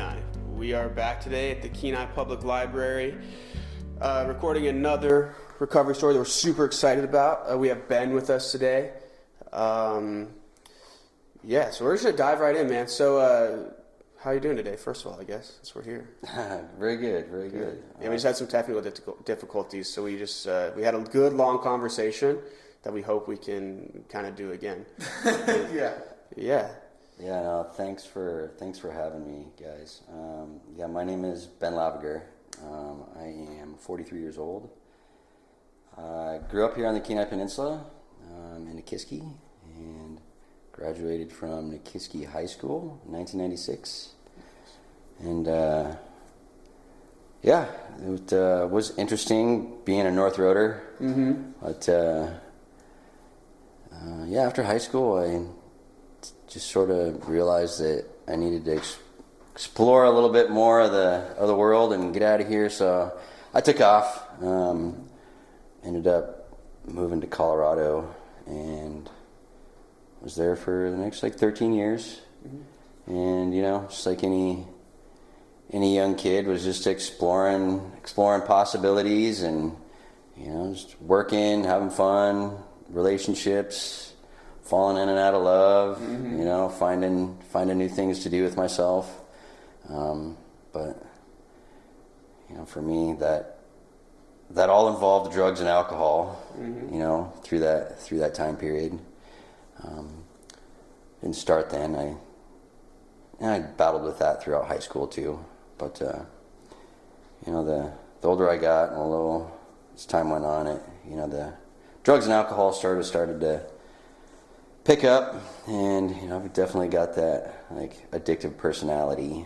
Kenai. We are back today at the Kenai Public Library, recording another recovery story that we're super excited about. We have Ben with us today. So we're just going to dive right in, man. So, how are you doing today, first of all, I guess, since we're here? Very good, very good. Yeah, we just had some technical difficulties, so we just we had a good, long conversation that we hope we can kind of do again. Yeah. Yeah, no, thanks for having me, guys. My name is Ben Lavager. I am 43 years old. I grew up here on the Kenai Peninsula in Nikiski and graduated from Nikiski High School in 1996. And it was interesting being a North Roader. Mm-hmm. But after high school, I just sort of realized that I needed to explore a little bit more of the world and get out of here. So I took off. Ended up moving to Colorado and was there for the next 13 years. Mm-hmm. And just like any young kid, was just exploring possibilities and just working, having fun, relationships, falling in and out of love, mm-hmm. Finding new things to do with myself. But for me, that all involved drugs and alcohol, mm-hmm. Through that time period. Didn't start then. I battled with that throughout high school too. But the older I got, and a little as time went on, the drugs and alcohol started to pick up, and I've definitely got that addictive personality,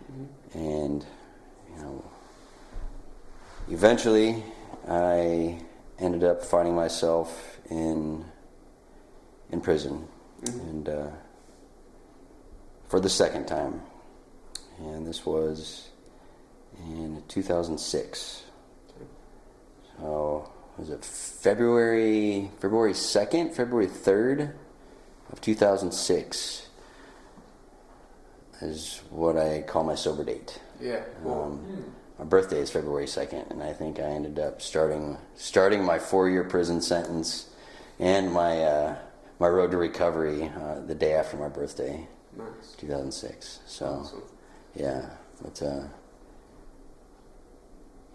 mm-hmm. and eventually I ended up finding myself in prison, mm-hmm. and for the second time, and this was in 2006. So was it February 2nd, February 3rd of 2006 is what I call my sober date. Yeah. Cool. My birthday is February 2nd, and I think I ended up starting my 4-year prison sentence and my road to recovery the day after my birthday. Nice. 2006. So, awesome. Yeah, but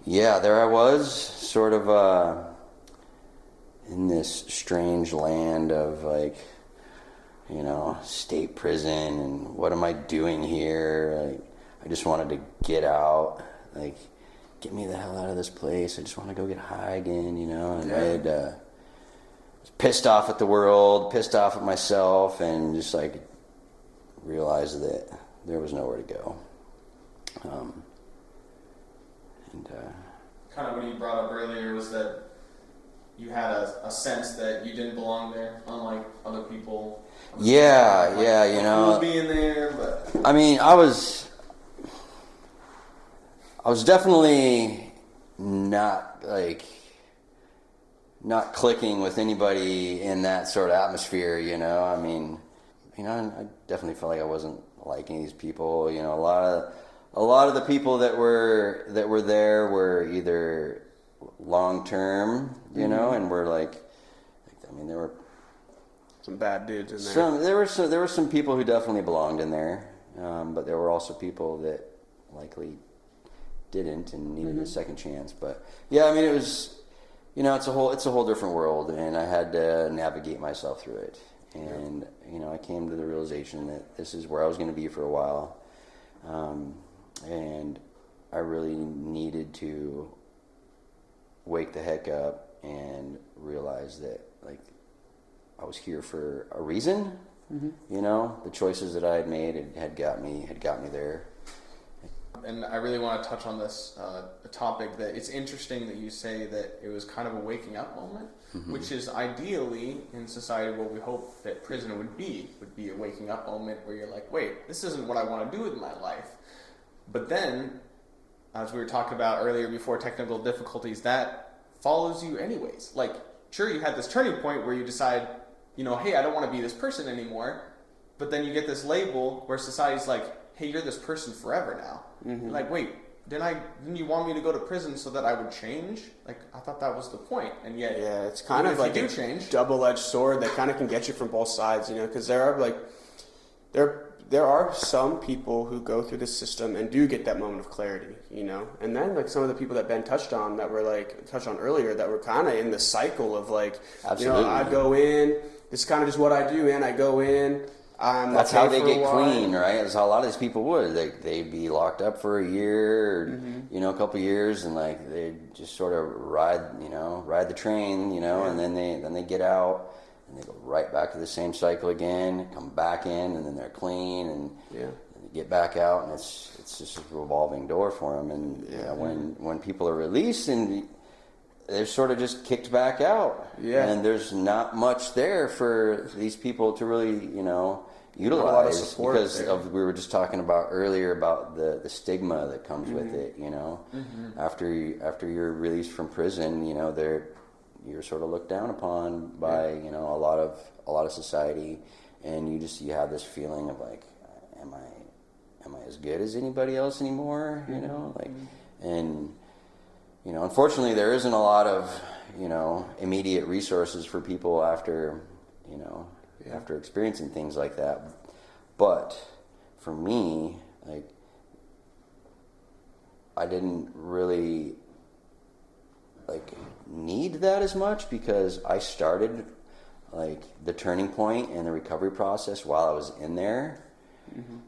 there I was, sort of in this strange land of state prison, and what am I doing here? I just wanted to get out, get me the hell out of this place. I just want to go get high again, and I had was pissed off at the world, pissed off at myself, and just realized that there was nowhere to go. Kind of what you brought up earlier was that you had a sense that you didn't belong there, unlike other people. Yeah, being there, but I mean, I was definitely not clicking with anybody in that sort of atmosphere, I mean, I definitely felt like I wasn't liking these people. A lot of the people that were there were either long term, mm-hmm. And were there were some bad dudes in there. There were some people who definitely belonged in there, but there were also people that likely didn't and needed, mm-hmm. a second chance. But yeah, I mean, it was, it's a whole different world, and I had to navigate myself through it. And I came to the realization that this is where I was going to be for a while, and I really needed to wake the heck up and realize that I was here for a reason. Mm-hmm. The choices that I had made had got me there. And I really want to touch on this topic, that it's interesting that you say that it was kind of a waking up moment, mm-hmm. which is ideally in society what we hope that prison would be a waking up moment where you're like, wait, this isn't what I want to do with my life. But then, as we were talking about earlier before technical difficulties, that follows you anyways. Sure, you had this turning point where you decide, hey, I don't want to be this person anymore. But then you get this label where society's like, hey, you're this person forever now. Like, wait, didn't you want me to go to prison so that I would change? Like, I thought that was the point, and yet, yeah, it's kind of like a change, double-edged sword that kind of can get you from both sides, you know, because there are like there are some people who go through the system and do get that moment of clarity, you know, and then like some of the people that Ben touched on earlier that were kind of in the cycle of like, Absolutely. you know, I go in, this is kind of just what I do, man. I go in. That's how they get clean, right? That's how a lot of these people would. They'd be locked up for a year, or, you know, a couple of years, and like they just sort of ride the train, you know, and then they get out and they go right back to the same cycle again, come back in, and then they're clean, and they get back out, and it's just a revolving door for them. And you know, when people are released, and they're sort of just kicked back out. Yeah. And there's not much there for these people to really, you know, utilize, because we were just talking about earlier about the stigma that comes with it, you know. After you're released from prison, you know, you're sort of looked down upon by, you know, a lot of society, and you have this feeling of like, am I as good as anybody else anymore, you know, like, and you know, unfortunately, there isn't a lot of, you know, immediate resources for people after, you know, after experiencing things like that. But for me, like, I didn't really, like, need that as much, because I started, like, the turning point in the recovery process while I was in there.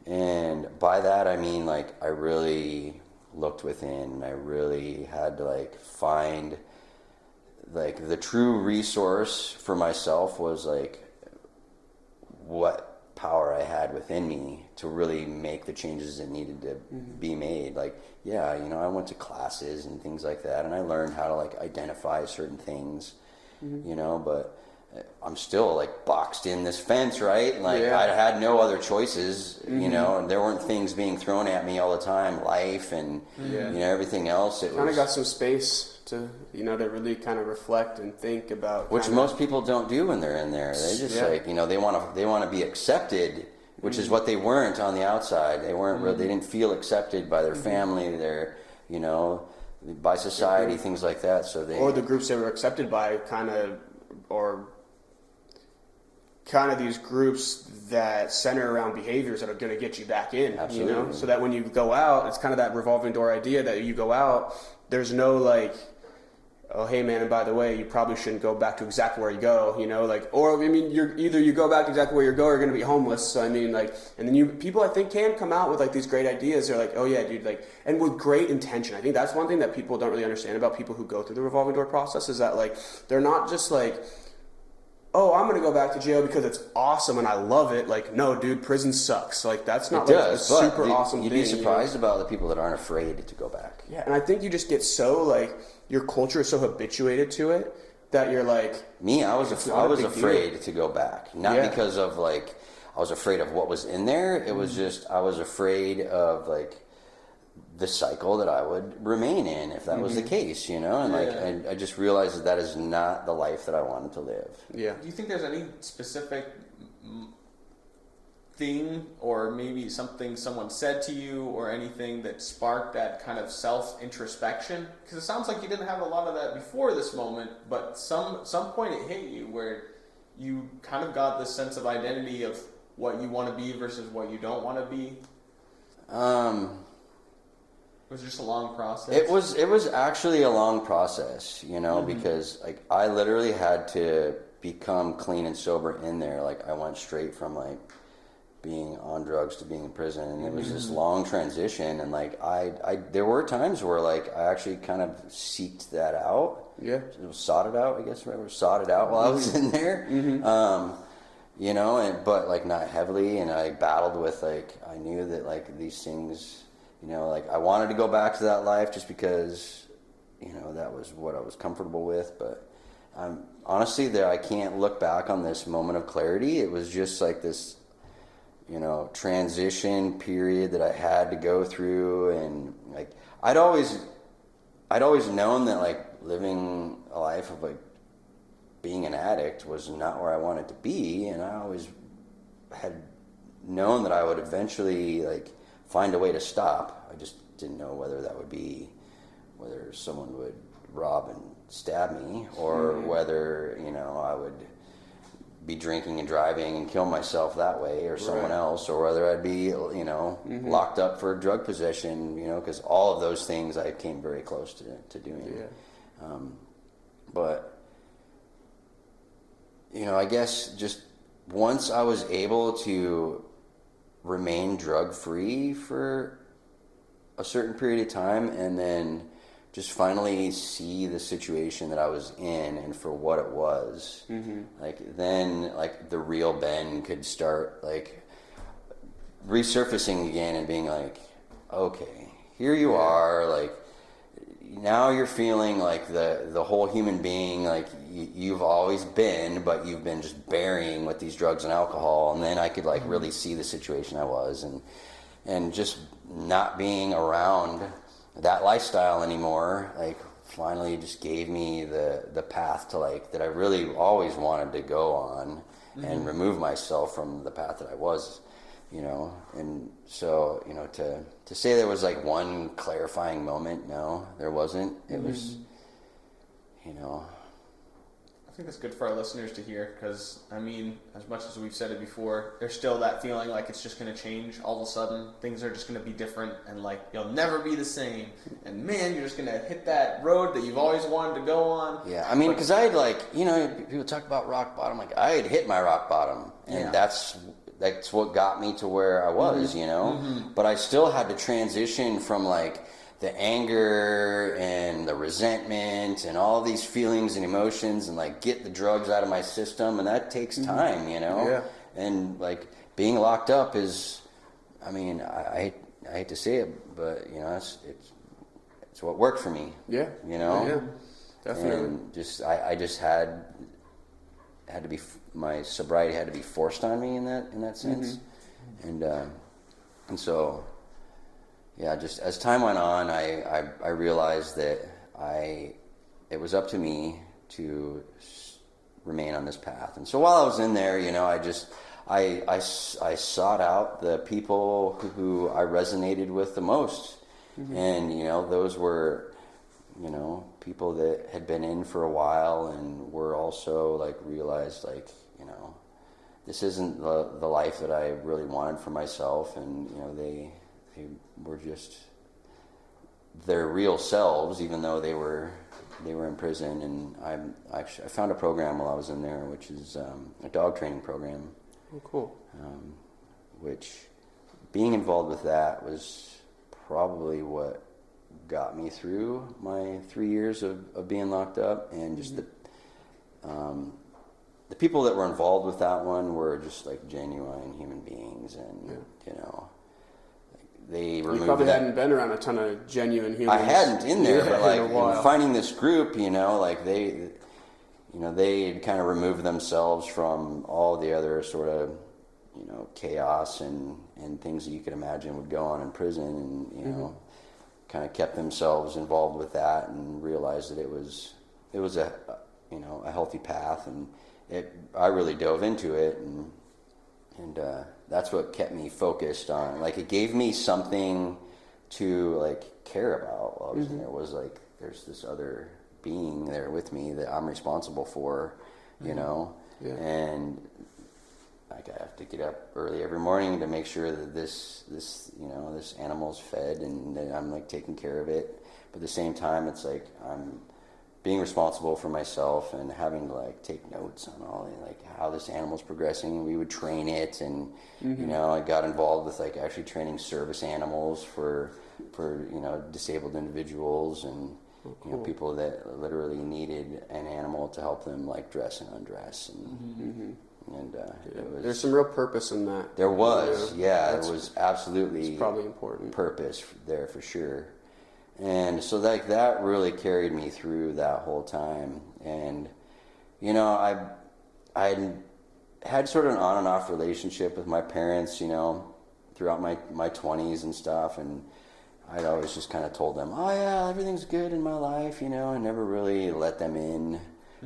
And by that, I mean, like, I really looked within, and I really had to like find like the true resource for myself was like what power I had within me to really make the changes that needed to be made. Like, yeah, you know, I went to classes and things like that, and I learned how to like identify certain things, you know, but I'm still like boxed in this fence, right? Like I had no other choices, you know, and there weren't things being thrown at me all the time, life and you know, everything else. It kind of got some space to, you know, to really kind of reflect and think about, which most people don't do when they're in there. They just like, you know, they want to be accepted, which is what they weren't on the outside. They weren't they didn't feel accepted by their family, their, you know, by society, things like that. So they, or the groups they were accepted by, kind of these groups that center around behaviors that are going to get you back in. Absolutely. You know, so that when you go out, it's kind of that revolving door idea that you go out, there's no like, oh, hey man, and by the way, you probably shouldn't go back to exactly where you go, you know, like, or I mean, you go back to exactly where you go, or you're going to be homeless. So I mean, like, and then people I think can come out with like these great ideas. They're like, oh yeah, dude, like, and with great intention. I think that's one thing that people don't really understand about people who go through the revolving door process, is that like, they're not just like, oh, I'm going to go back to jail because it's awesome and I love it. Like, no, dude, prison sucks. Like, that's not like a super awesome thing. You'd be surprised about the people that aren't afraid to go back. Yeah, and I think you just get so, like, your culture is so habituated to it that you're like... Me, I was afraid to go back. Not because of, like, I was afraid of what was in there. It was just, I was afraid of, like, the cycle that I would remain in if that was the case, you know, and like I just realized that is not the life that I wanted to live. Yeah. Do you think there's any specific thing, or maybe something someone said to you, or anything that sparked that kind of self-introspection? Because it sounds like you didn't have a lot of that before this moment, but some point it hit you where you kind of got this sense of identity of what you want to be versus what you don't want to be. Was it just a long process? It was actually a long process, you know, because like I literally had to become clean and sober in there. Like I went straight from like being on drugs to being in prison, and it was this long transition. And like I there were times where like I actually kind of seeked that out. Yeah, sought it out, I guess. Remember, sought it out while I was in there. You know, but like not heavily, and I battled with like I knew that like these things. You know, like I wanted to go back to that life just because, you know, that was what I was comfortable with. But honestly, I can't look back on this moment of clarity. It was just like this, you know, transition period that I had to go through. And like, I'd always known that like living a life of like being an addict was not where I wanted to be. And I always had known that I would eventually like find a way to stop. I just didn't know whether that would be whether someone would rob and stab me, or whether, you know, I would be drinking and driving and kill myself that way, or someone else, or whether I'd be, you know, locked up for drug possession, you know, because all of those things I came very close to doing. Yeah. But, you know, I guess just once I was able to remain drug-free for a certain period of time, and then just finally see the situation that I was in and for what it was, like then like the real Ben could start like resurfacing again and being like, okay, here you are, like now you're feeling like the whole human being like you've always been, but you've been just burying with these drugs and alcohol. And then I could like really see the situation I was, and just not being around that lifestyle anymore, like finally just gave me the path to like that I really always wanted to go on, and remove myself from the path that I was, you know. And so, you know, to say there was like one clarifying moment, no, there wasn't. It was, you know. I think that's good for our listeners to hear, because, I mean, as much as we've said it before, there's still that feeling like it's just going to change all of a sudden. Things are just going to be different, and, like, you'll never be the same. And, man, you're just going to hit that road that you've always wanted to go on. Yeah, I mean, because I had, like, you know, people talk about rock bottom. Like, I had hit my rock bottom, and that's what got me to where I was, you know? But I still had to transition from, like, the anger and the resentment and all these feelings and emotions, and like get the drugs out of my system, and that takes time, you know. Yeah. And like being locked up is, I mean, I hate to say it, but you know, it's what worked for me. Yeah. You know. Yeah. Definitely. And just I just had to be, my sobriety had to be forced on me in that sense, and so. Yeah, just as time went on, I realized that it was up to me to remain on this path. And so while I was in there, you know, I sought out the people who I resonated with the most. And, you know, those were, you know, people that had been in for a while and were also like realized like, you know, this isn't the life that I really wanted for myself. And, you know, they were just their real selves, even though they were in prison. And I found a program while I was in there, which is a dog training program. Oh, cool. Which being involved with that was probably what got me through my 3 years of being locked up. And just the people that were involved with that one were just like genuine human beings, and you know. They removed you probably hadn't been around a ton of genuine humans. I hadn't in there, but like in finding this group, you know, like they kind of removed themselves from all the other sort of, you know, chaos and things that you could imagine would go on in prison, and you know, kind of kept themselves involved with that, and realized that it was a, you know, a healthy path, and I really dove into it, and that's what kept me focused on. Like, it gave me something to like care about while I was in there. Was like, there's this other being there with me that I'm responsible for, you know. And like, I have to get up early every morning to make sure that this you know, this animal's fed and that I'm like taking care of it. But at the same time, it's like I'm being responsible for myself and having to like take notes on all like how this animal's progressing. We would train it, and you know, I got involved with like actually training service animals for you know, disabled individuals, and you know, people that literally needed an animal to help them like dress and undress, and it was, there's some real purpose in that. there was, there was absolutely, it's probably important purpose there for sure. And so like that really carried me through that whole time. And you know, I had sort of an on and off relationship with my parents, you know, throughout my 20s and stuff, and I'd always just kind of told them, oh yeah, everything's good in my life, you know, and never really let them in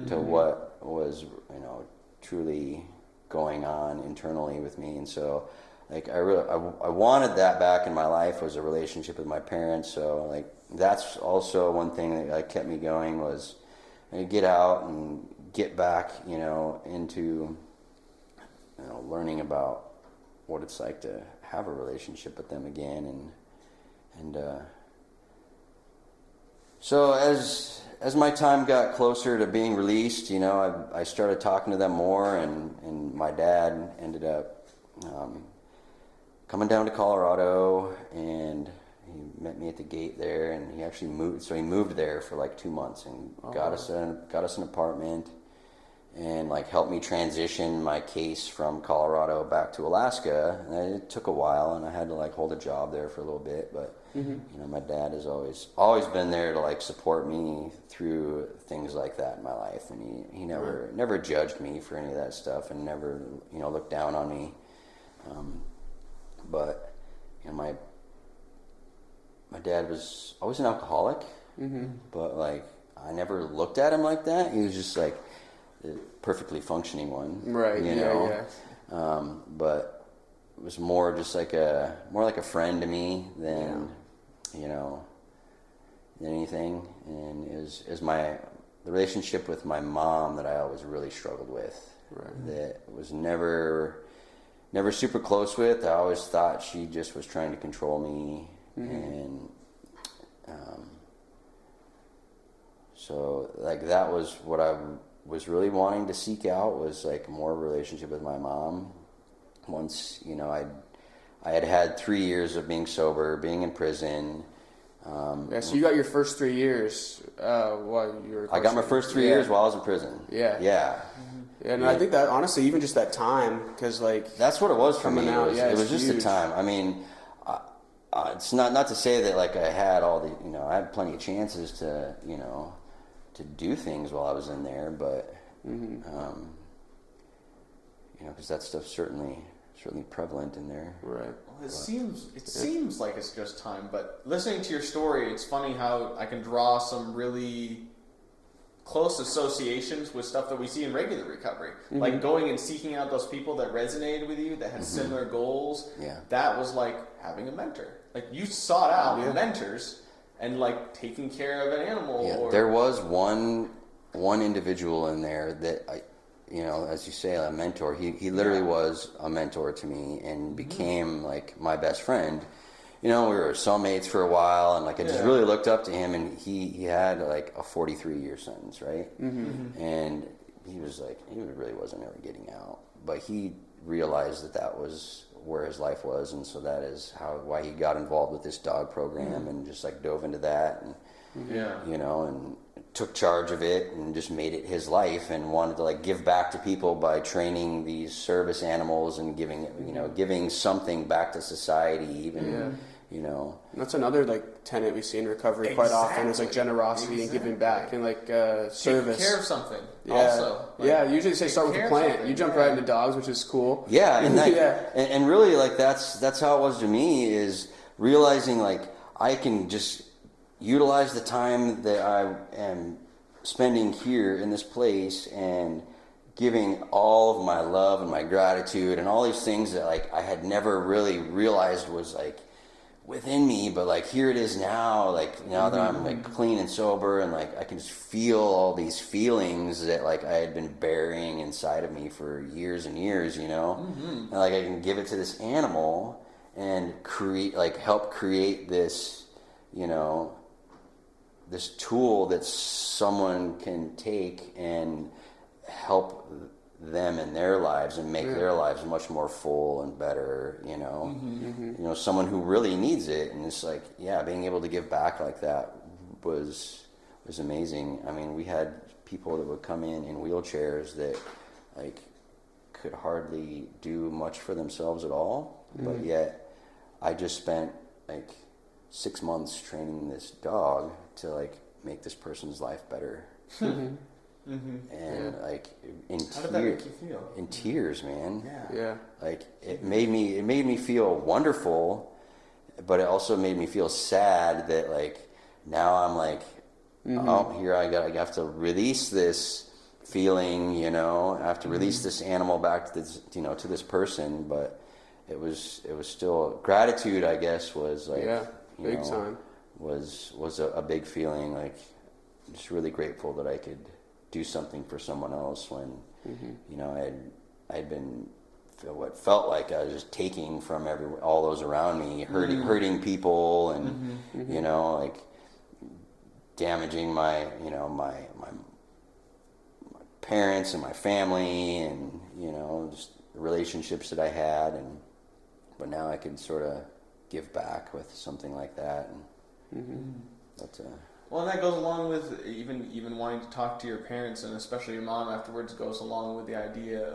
to what was, you know, truly going on internally with me. And so like I wanted that back in my life, was a relationship with my parents. So like that's also one thing that like kept me going, was get out and get back, into learning about what it's like to have a relationship with them again, and so as my time got closer to being released, I started talking to them more, and my dad ended up coming down to Colorado, and he met me at the gate there, and he actually moved. So he moved there for like 2 months and got us an apartment, and like helped me transition my case from Colorado back to Alaska. And it took a while, and I had to like hold a job there for a little bit, but my dad has always been there to like support me through things like that in my life, and he never judged me for any of that stuff, and never looked down on me. But my dad was always an alcoholic, but like I never looked at him like that. He was just like a perfectly functioning one, right? Yeah. But it was more just like a friend to me than than anything. And it was the relationship with my mom that I always really struggled with. Right. That was never super close with. I always thought she just was trying to control me, and so like that was what I was really wanting to seek out, was like more relationship with my mom. Once I had 3 years of being sober, being in prison. So you got your first 3 years while you were. I got my first 3 years while I was in prison. Yeah. Yeah. And I think that honestly, even just that time, because like that's what it was for me. Out, it was just the time. I mean, it's not to say that like I had all the I had plenty of chances to to do things while I was in there, but because that stuff's certainly prevalent in there. Right. Well, it seems like it's just time, but listening to your story, it's funny how I can draw some really close associations with stuff that we see in regular recovery. Like going and seeking out those people that resonated with you, that had similar goals. Yeah. That was like having a mentor. Like you sought out mentors and like taking care of an animal. Yeah. There was one individual in there that I, as you say, a mentor. He literally was a mentor to me and became like my best friend. We were cellmates for a while, and like I just really looked up to him, and he had like a 43-year sentence, right? And he really wasn't ever getting out, but he realized that was where his life was, and so that is why he got involved with this dog program and just like dove into that, and and took charge of it and just made it his life, and wanted to like give back to people by training these service animals and giving something back to society, even. That's another like tenet we see in recovery quite often, is like generosity and giving back, and like service. Take care of something. Yeah. Also, Usually say start with a plant. You jump right into dogs, which is cool. Yeah, and and really like that's how it was to me, is realizing like I can just utilize the time that I am spending here in this place and giving all of my love and my gratitude and all these things that like I had never really realized was like within me, but like here it is now, like now that I'm like clean and sober, and like I can just feel all these feelings that like I had been burying inside of me for years and years, and like I can give it to this animal and help create this, this tool that someone can take and help them in their lives and make their lives much more full and better, someone who really needs it. And it's like, being able to give back like that was amazing. I mean, we had people that would come in wheelchairs that like could hardly do much for themselves at all, but yet I just spent like 6 months training this dog to like make this person's life better. And like how did that make you feel? In tears, man. Yeah. Like it made me feel wonderful, but it also made me feel sad that like now I'm like, oh, here I have to release this feeling, I have to release this animal back to this, to this person, it was still gratitude, I guess, was like, Yeah, you big know, time. was a big feeling, like just really grateful that I could do something for someone else when, you know, I'd been what felt like I was just taking from all those around me, hurting people, and you know, like damaging my parents and my family, and you know, just the relationships that I had, but now I can sort of give back with something like that, and that's Well, and that goes along with even wanting to talk to your parents, and especially your mom afterwards, goes along with the idea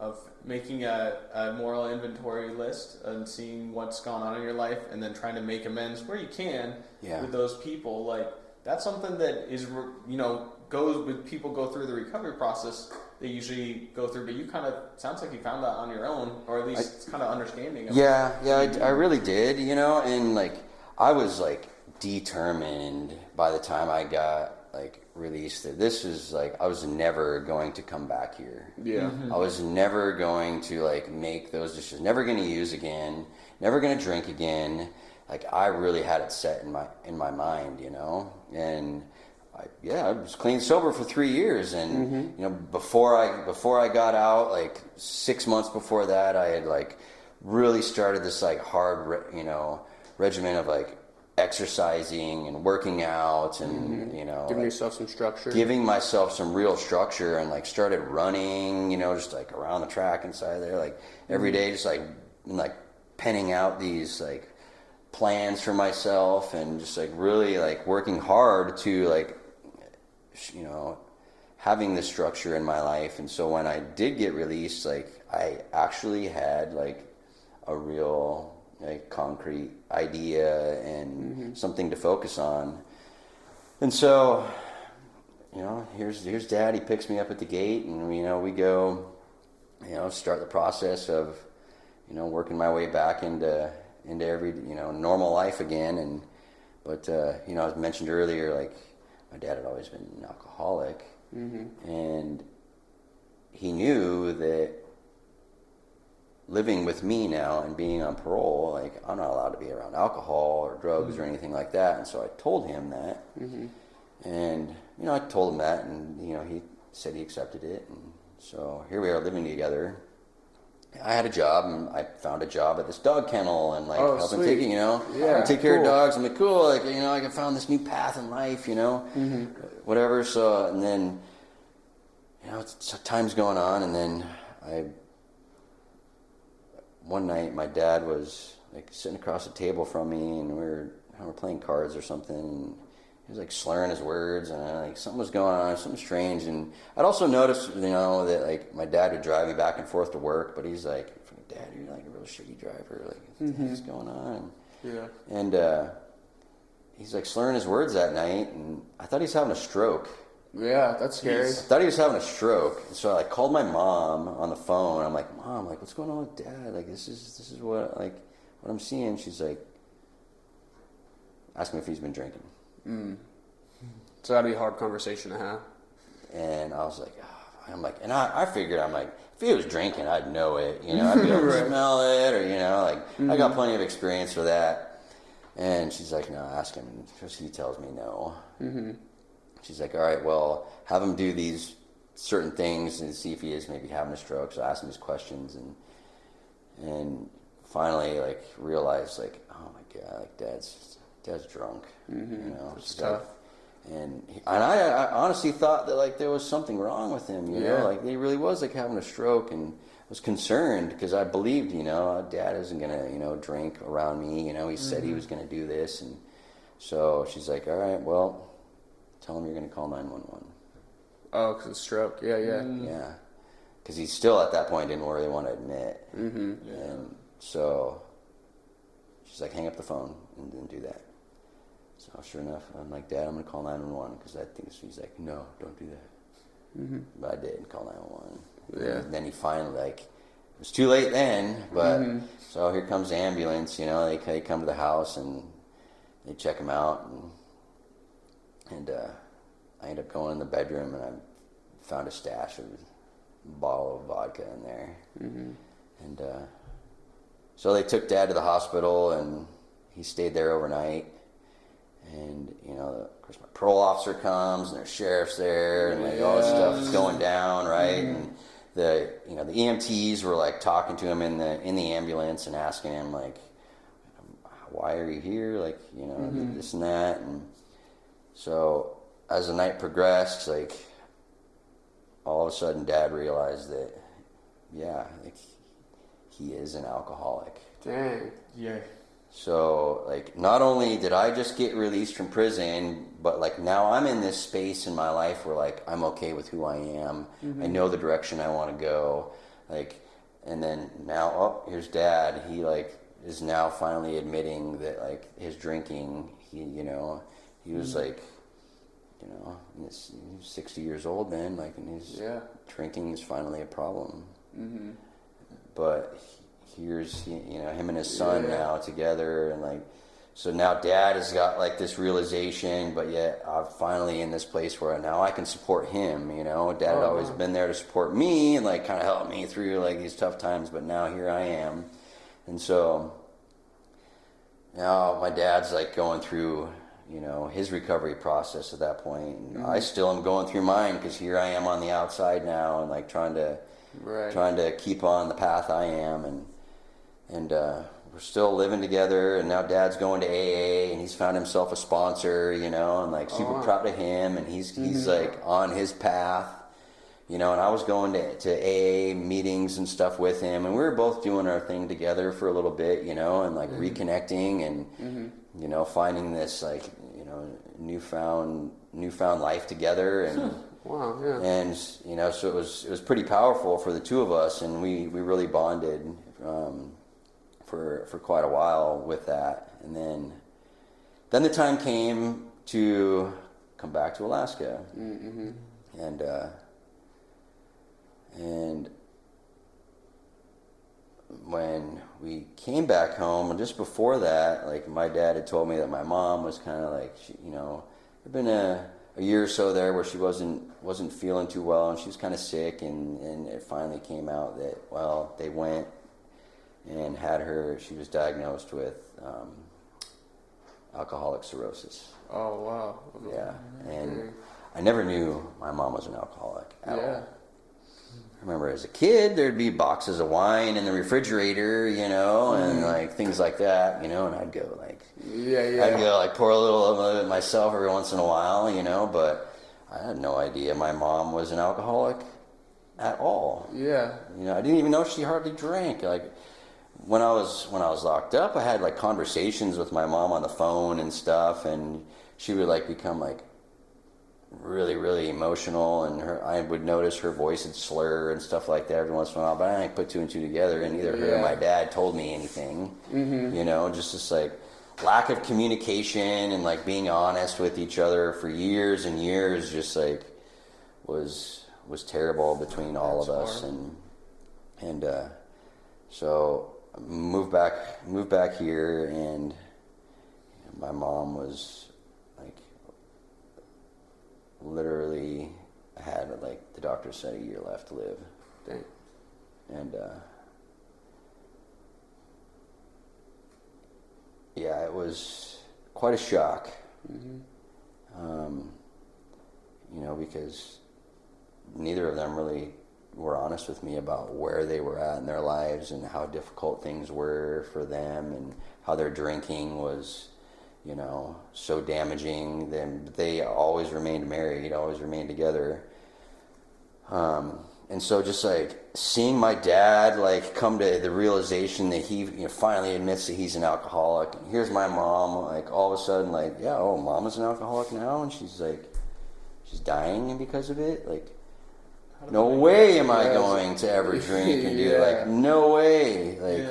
of making a moral inventory list and seeing what's gone on in your life, and then trying to make amends where you can with those people. Like, that's something that is, you know, goes with people go through the recovery process. They usually go through, but you kind of sounds like you found that on your own, or at least it's kind of understanding of I really did, you know, and like I was like determined by the time I got like released that this is like I was never going to come back here. Yeah. I was never going to like make those decisions, never going to use again, never going to drink again. Like I really had it set in my mind, you know. And I was clean sober for 3 years, and you know, before I got out, like 6 months before that, I had like really started this like hard regimen of like exercising and working out, and you know, Giving like, yourself some structure. giving myself some real structure, and like started running, you know, just like around the track inside there, like every day, just like penning out these like plans for myself, and just like really like working hard to like, you know, having this structure in my life. And so when I did get released, like I actually had like a real like concrete idea and something to focus on. And so, you know, here's Dad. He picks me up at the gate, and you know, we go, you know, start the process of, you know, working my way back into every, you know, normal life again. But you know, as mentioned earlier, like my dad had always been an alcoholic, and he knew that living with me now and being on parole, like I'm not allowed to be around alcohol or drugs or anything like that. And so I told him that, and you know, I told him that, and you know, he said he accepted it, and so here we are living together. I had a job, and I found a job at this dog kennel, and like helping take, you know, take care of dogs. I'm like, cool, like, you know, like I found this new path in life, you know, whatever. So, and then, you know, time's going on, and then one night my dad was like sitting across the table from me, and we were playing cards or something, and he was like slurring his words, and like something was going on, something strange. And I'd also noticed, you know, that like my dad would drive me back and forth to work, but he's like, Dad, you're like a real shitty driver, like what's going on? And he's like slurring his words that night, and I thought he was having a stroke. Yeah, that's scary. I thought he was having a stroke, and so I like called my mom on the phone. I'm like, Mom, like what's going on with Dad? Like this is what I'm seeing. She's like, ask him if he's been drinking. So that'd be a hard conversation to have. And I was like, and I figured, I'm like, if he was drinking, I'd know it, you know, I'd be able to smell it, or, you know, like, I got plenty of experience for that. And she's like, no, ask him, because he tells me no. She's like, all right, well, have him do these certain things and see if he is maybe having a stroke. So I asked him his questions, and finally, like, realized, like, oh my God, like, Dad's drunk, you know. It's tough. And I honestly thought that like there was something wrong with him, you know, like he really was like having a stroke, and was concerned because I believed, you know, Dad isn't gonna, you know, drink around me, you know. He said he was gonna do this, and so she's like, all right, well, tell him you're gonna call 911. Oh, because of stroke. Yeah. Because he still at that point didn't really want to admit, and so she's like, hang up the phone and didn't do that. So sure enough, I'm like, Dad, I'm going to call 911, because I think he's like, no, don't do that. But I did call 911. Yeah. And then he finally, like, it was too late then, but so here comes the ambulance, you know, they come to the house, and they check him out, and I ended up going in the bedroom, and I found a stash of a bottle of vodka in there. And So they took Dad to the hospital, and he stayed there overnight. And, you know, of course, my parole officer comes, and there's sheriff's there, and like all this stuff is going down, right? And the EMTs were like talking to him in the ambulance and asking him like, why are you here? Like, you know, this and that. And so as the night progressed, like all of a sudden Dad realized that, yeah, like he is an alcoholic. Dang. Yeah. So, like, not only did I just get released from prison, but, like, now I'm in this space in my life where, like, I'm okay with who I am. I know the direction I want to go. Like, and then now, oh, here's Dad. He, like, is now finally admitting that, like, his drinking, he was, like, you know, he's 60 years old, man. Like, and his drinking is finally a problem. But here's him and his son now together, and like, so now Dad has got like this realization, but yet I'm finally in this place where now I can support him. You know, Dad had always been there to support me and like kind of help me through like these tough times, but now here I am. And so now my dad's like going through, you know, his recovery process at that point, and I still am going through mine, because here I am on the outside now, and like trying to keep on the path I am, and we're still living together. And now Dad's going to AA, and he's found himself a sponsor, you know, and like super proud of him, and he's like on his path, you know. And I was going to AA meetings and stuff with him, and we were both doing our thing together for a little bit, you know, and like reconnecting and you know, finding this like, you know, newfound life together. And Wow, yeah. and you know, so it was pretty powerful for the two of us, and we really bonded for quite a while with that. And then the time came to come back to Alaska, and when we came back home, and just before that, like my dad had told me that my mom was kind of like, you know, there'd been a year or so there where she wasn't feeling too well, and she was kind of sick, and it finally came out that, well, they went and she was diagnosed with alcoholic cirrhosis. Oh, wow. Yeah, and I never knew my mom was an alcoholic at all. I remember as a kid, there'd be boxes of wine in the refrigerator, you know, and like things like that, you know, and I'd go like, I'd go like pour a little of it myself every once in a while, you know, but I had no idea my mom was an alcoholic at all. Yeah. You know, I didn't even know she hardly drank. Like when I was locked up, I had like conversations with my mom on the phone and stuff, and she would like become like really, really emotional, and I would notice her voice would slur and stuff like that every once in a while, but I didn't put two and two together, and neither her or my dad told me anything. You know, just this like lack of communication and like being honest with each other for years and years just like was terrible between all of us. And so I moved back here, and my mom was like literally had, like, the doctor said, a year left to live. Dang. And yeah, it was quite a shock. You know, because neither of them really were honest with me about where they were at in their lives and how difficult things were for them, and how their drinking was, you know, so damaging. They always remained married, always remained together. And so just like seeing my dad like come to the realization that he, you know, finally admits that he's an alcoholic. Here's my mom, like all of a sudden, like, yeah, oh, Mama's an alcoholic now, and she's like, she's dying because of it. Like, no way am I going to ever drink and do like, no way. Like,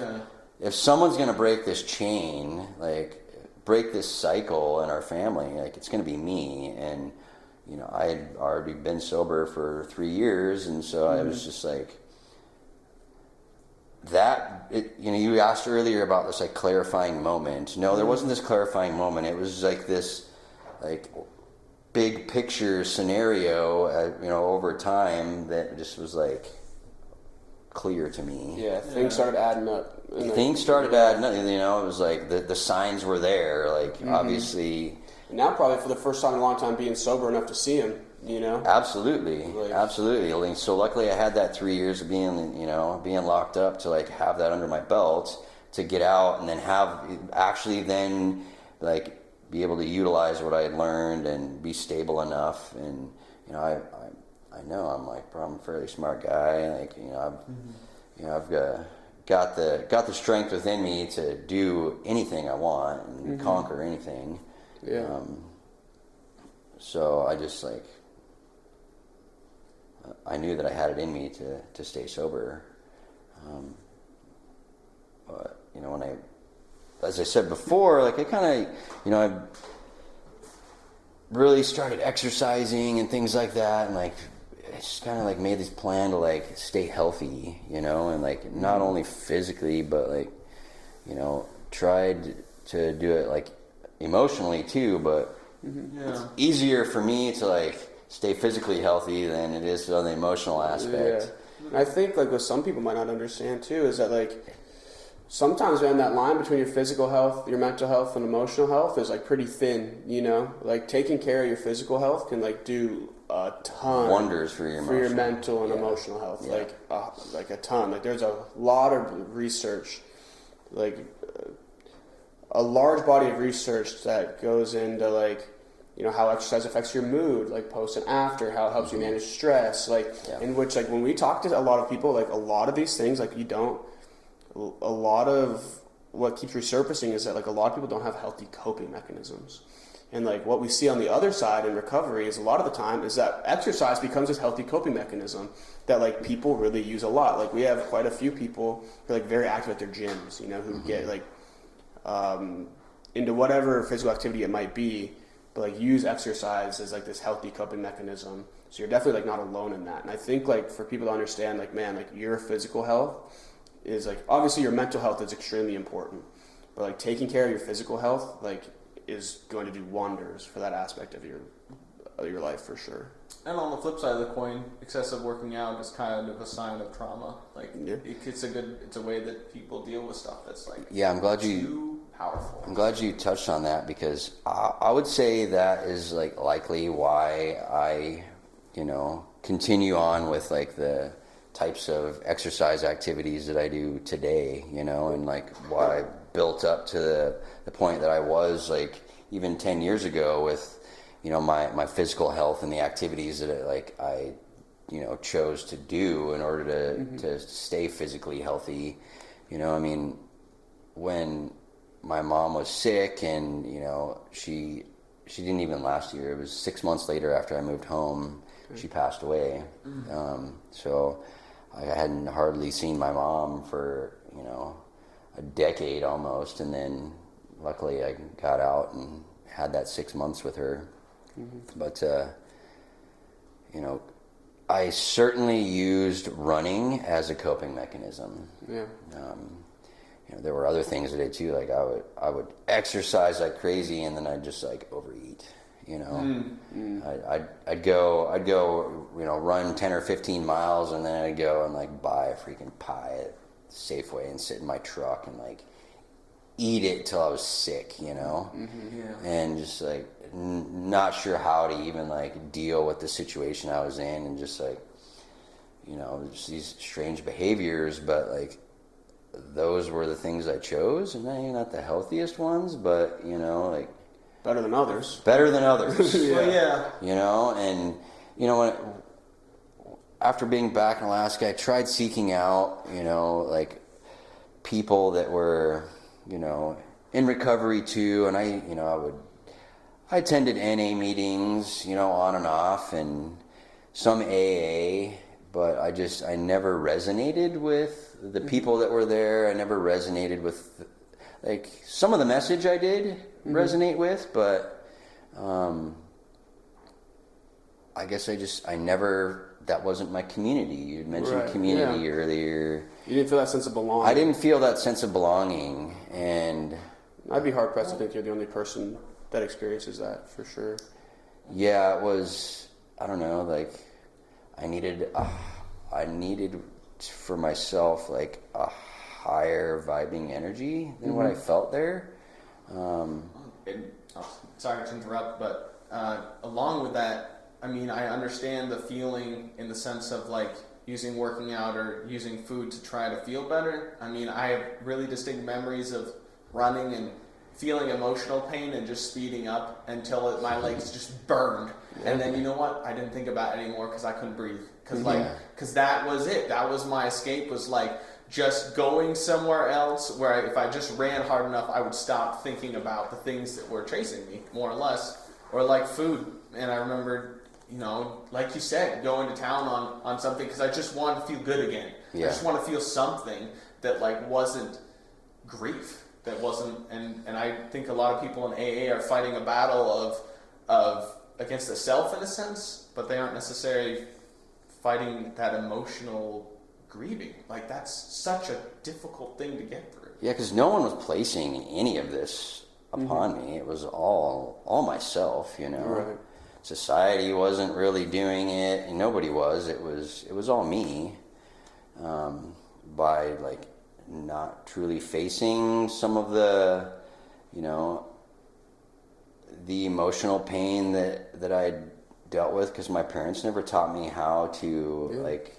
if someone's gonna break this chain, like break this cycle in our family, like it's gonna be me. And you know, I had already been sober for 3 years, and so I was just like, that, you know, you asked earlier about this like clarifying moment. No, there wasn't this clarifying moment. It was like this, like, big picture scenario, you know, over time that just was like clear to me. Yeah, things started adding up. things started adding up. You know, it was like the signs were there. Like obviously, now probably for the first time in a long time being sober enough to see him. You know, absolutely. Like, so luckily, I had that 3 years of being locked up to like have that under my belt to get out and then then like be able to utilize what I had learned and be stable enough. And you know, I know I'm a fairly smart guy. Like I've got the strength within me to do anything I want and conquer anything. Yeah. So I just like I knew that I had it in me to stay sober. But you know, as I said before, like I kind of, you know, I really started exercising and things like that, and like I just kind of like made this plan to like stay healthy, you know, and like not only physically, but like, you know, tried to do it like emotionally too. But it's easier for me to like stay physically healthy than it is on the emotional aspect. Yeah. I think like what some people might not understand too is that like sometimes, man, that line between your physical health, your mental health, and emotional health is like pretty thin. You know, like taking care of your physical health can like do a ton wonders for your mental and emotional health. Yeah. Like a ton. Like there's a lot of research, like a large body of research that goes into like, you know, how exercise affects your mood, like post and after, how it helps you manage stress, like in which like when we talk to a lot of people, like a lot of these things, like a lot of what keeps resurfacing is that like a lot of people don't have healthy coping mechanisms. And like what we see on the other side in recovery is a lot of the time is that exercise becomes this healthy coping mechanism that like people really use a lot. Like we have quite a few people who are like very active at their gyms, you know, who get like into whatever physical activity it might be, but like use exercise as like this healthy coping mechanism. So you're definitely like not alone in that. And I think like for people to understand like, man, like your physical health is like, obviously your mental health is extremely important, but like taking care of your physical health like is going to do wonders for that aspect of your life for sure. And on the flip side of the coin, excessive working out is kind of a sign of trauma. Like it's a way that people deal with stuff that's like I'm glad too powerful. I'm glad you touched on that because I would say that is like likely why I, you know, continue on with like the types of exercise activities that I do today, you know, and like why I built up to the point that I was like even 10 years ago with, you know, my physical health and the activities that I you know, chose to do in order to stay physically healthy. You know, I mean, when my mom was sick and, you know, she didn't even last year. It was 6 months later after I moved home, she passed away. So I hadn't hardly seen my mom for, you know, a decade almost. And then luckily I got out and had that 6 months with her. But, you know, I certainly used running as a coping mechanism. Yeah. You know, there were other things I did too. Like I would exercise like crazy, and then I'd just like overeat. You know, I'd go, you know, run 10 or 15 miles, and then I'd go and like buy a freaking pie at Safeway and sit in my truck and like eat it till I was sick. You know, and just like not sure how to even like deal with the situation I was in, and just like, you know, just these strange behaviors, but like those were the things I chose, and they're not the healthiest ones, but you know, like better than others. Yeah. You know, and you know, after being back in Alaska, I tried seeking out, you know, like people that were, you know, in recovery too, and I attended NA meetings, you know, on and off, and some AA, but I never resonated with the people that were there. I never resonated with, like, some of the message I did resonate with, but I guess I never, that wasn't my community. You mentioned community earlier. You didn't feel that sense of belonging. I didn't feel that sense of belonging, and I'd be hard pressed to think you're the only person that experiences that, for sure. Yeah, it was, I don't know, like, I needed for myself, like, a higher vibing energy than what I felt there. Sorry to interrupt, but along with that, I mean, I understand the feeling in the sense of like using working out or using food to try to feel better. I mean, I have really distinct memories of running and feeling emotional pain and just speeding up until my legs just burned. And then, you know what? I didn't think about it anymore because I couldn't breathe. Because that was it. That was my escape, was like just going somewhere else where if I just ran hard enough, I would stop thinking about the things that were chasing me, more or less. Or like food. And I remember, you know, like you said, going to town on something because I just wanted to feel good again. Yeah. I just want to feel something that like wasn't grief. That wasn't, and I think a lot of people in AA are fighting a battle of against the self in a sense, but they aren't necessarily fighting that emotional grieving. Like that's such a difficult thing to get through. Yeah, because no one was placing any of this upon me. It was all myself, you know. Right. Society wasn't really doing it, and nobody was. It was all me. By like not truly facing some of the, you know, the emotional pain that I dealt with, because my parents never taught me how to like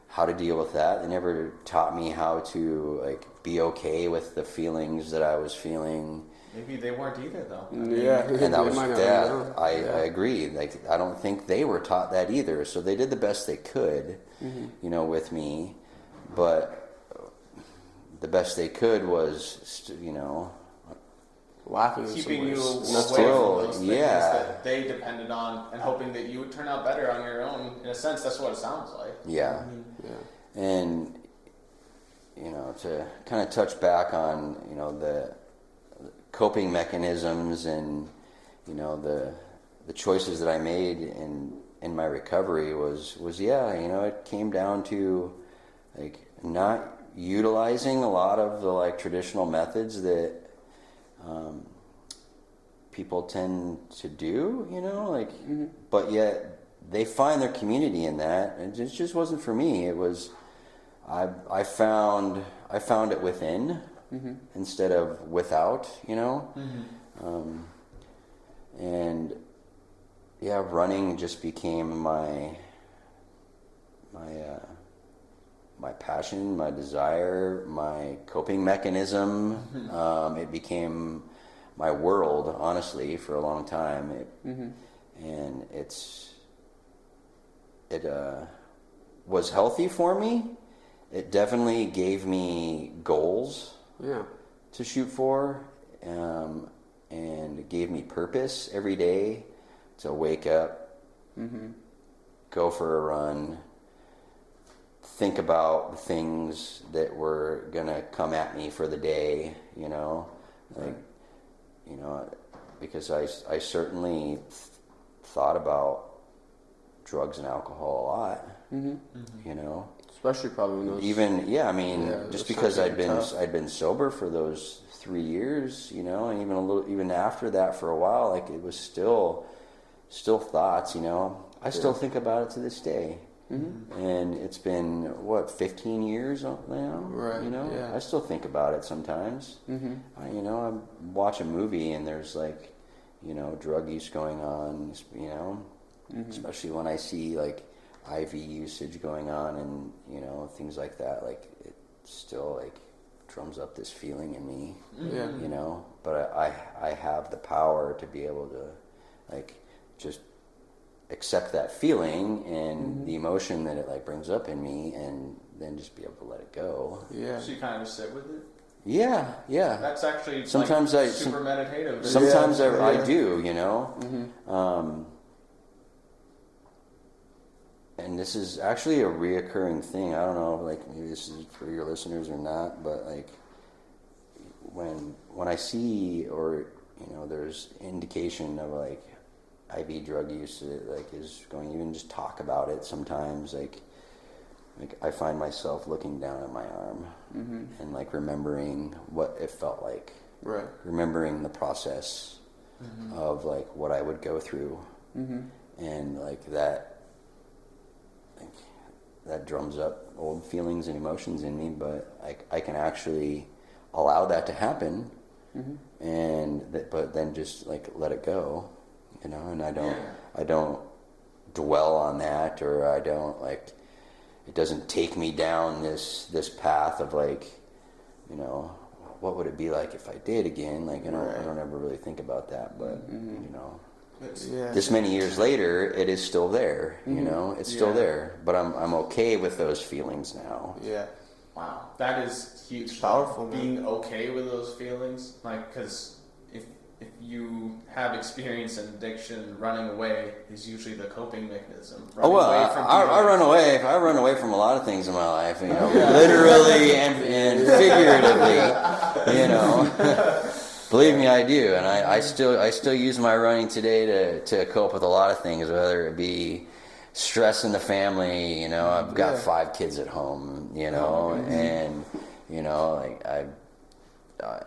how to deal with that. They never taught me how to like be okay with the feelings that I was feeling. Maybe they weren't either, though. Yeah, And that was that. I Yeah. agree. Like I don't think they were taught that either. So they did the best they could, you know, with me, but the best they could was, you know, laughing at keeping you some away ways. from Still, those things yeah. that they depended on, and hoping that you would turn out better on your own. In a sense, that's what it sounds like. Yeah. Yeah. And, you know, to kind of touch back on, you know, the coping mechanisms and, you know, the choices that I made in my recovery was yeah, you know, it came down to like not utilizing a lot of the like traditional methods that people tend to do, you know, like, but yet they find their community in that, and it just wasn't for me. It was, I found it within instead of without, you know, and yeah, running just became my passion, my desire, my coping mechanism. It became my world, honestly, for a long time. And it was healthy for me. It definitely gave me goals to shoot for, and it gave me purpose every day to wake up, go for a run, think about the things that were gonna come at me for the day, you know, like, you know, because I certainly thought about drugs and alcohol a lot, you know, Especially probably when those... even I mean, just those because times are tough. I'd been sober for those 3 years, you know, and even after that for a while, like it was still thoughts, you know. I still think about it to this day. And it's been, what, 15 years now? Right, You know, yeah. I still think about it sometimes. You know, I watch a movie and there's like, you know, drug use going on, you know, especially when I see like IV usage going on and, you know, things like that. Like it still like drums up this feeling in me, you know, but I have the power to be able to like just accept that feeling and the emotion that it like brings up in me, and then just be able to let it go. Yeah. So you kind of just sit with it? Yeah. That's actually Sometimes like super meditative. Sometimes I do, you know. And this is actually a reoccurring thing. I don't know, like maybe this is for your listeners or not, but like when I see, or you know, there's indication of like IV drug use that like is going, even just talk about it sometimes, like I find myself looking down at my arm and like remembering what it felt like, remembering the process of like what I would go through, and like that, like that drums up old feelings and emotions in me, but I can actually allow that to happen, but then just like let it go, you know, and I don't dwell on that, or I don't like, it doesn't take me down this path of like, you know, what would it be like if I did again? Like, I don't ever really think about that, but you know, this many years later, it is still there, you know, it's still there, but I'm okay with those feelings now. Yeah. Wow, that is huge. It's powerful, man. Being okay with those feelings, like, because if you have experience in addiction, running away is usually the coping mechanism. I run away. I run away from a lot of things in my life, you know, literally and figuratively, you know. Believe me, I do, and I still use my running today to cope with a lot of things, whether it be stress in the family. You know, I've got 5 kids at home, you know, and you know, like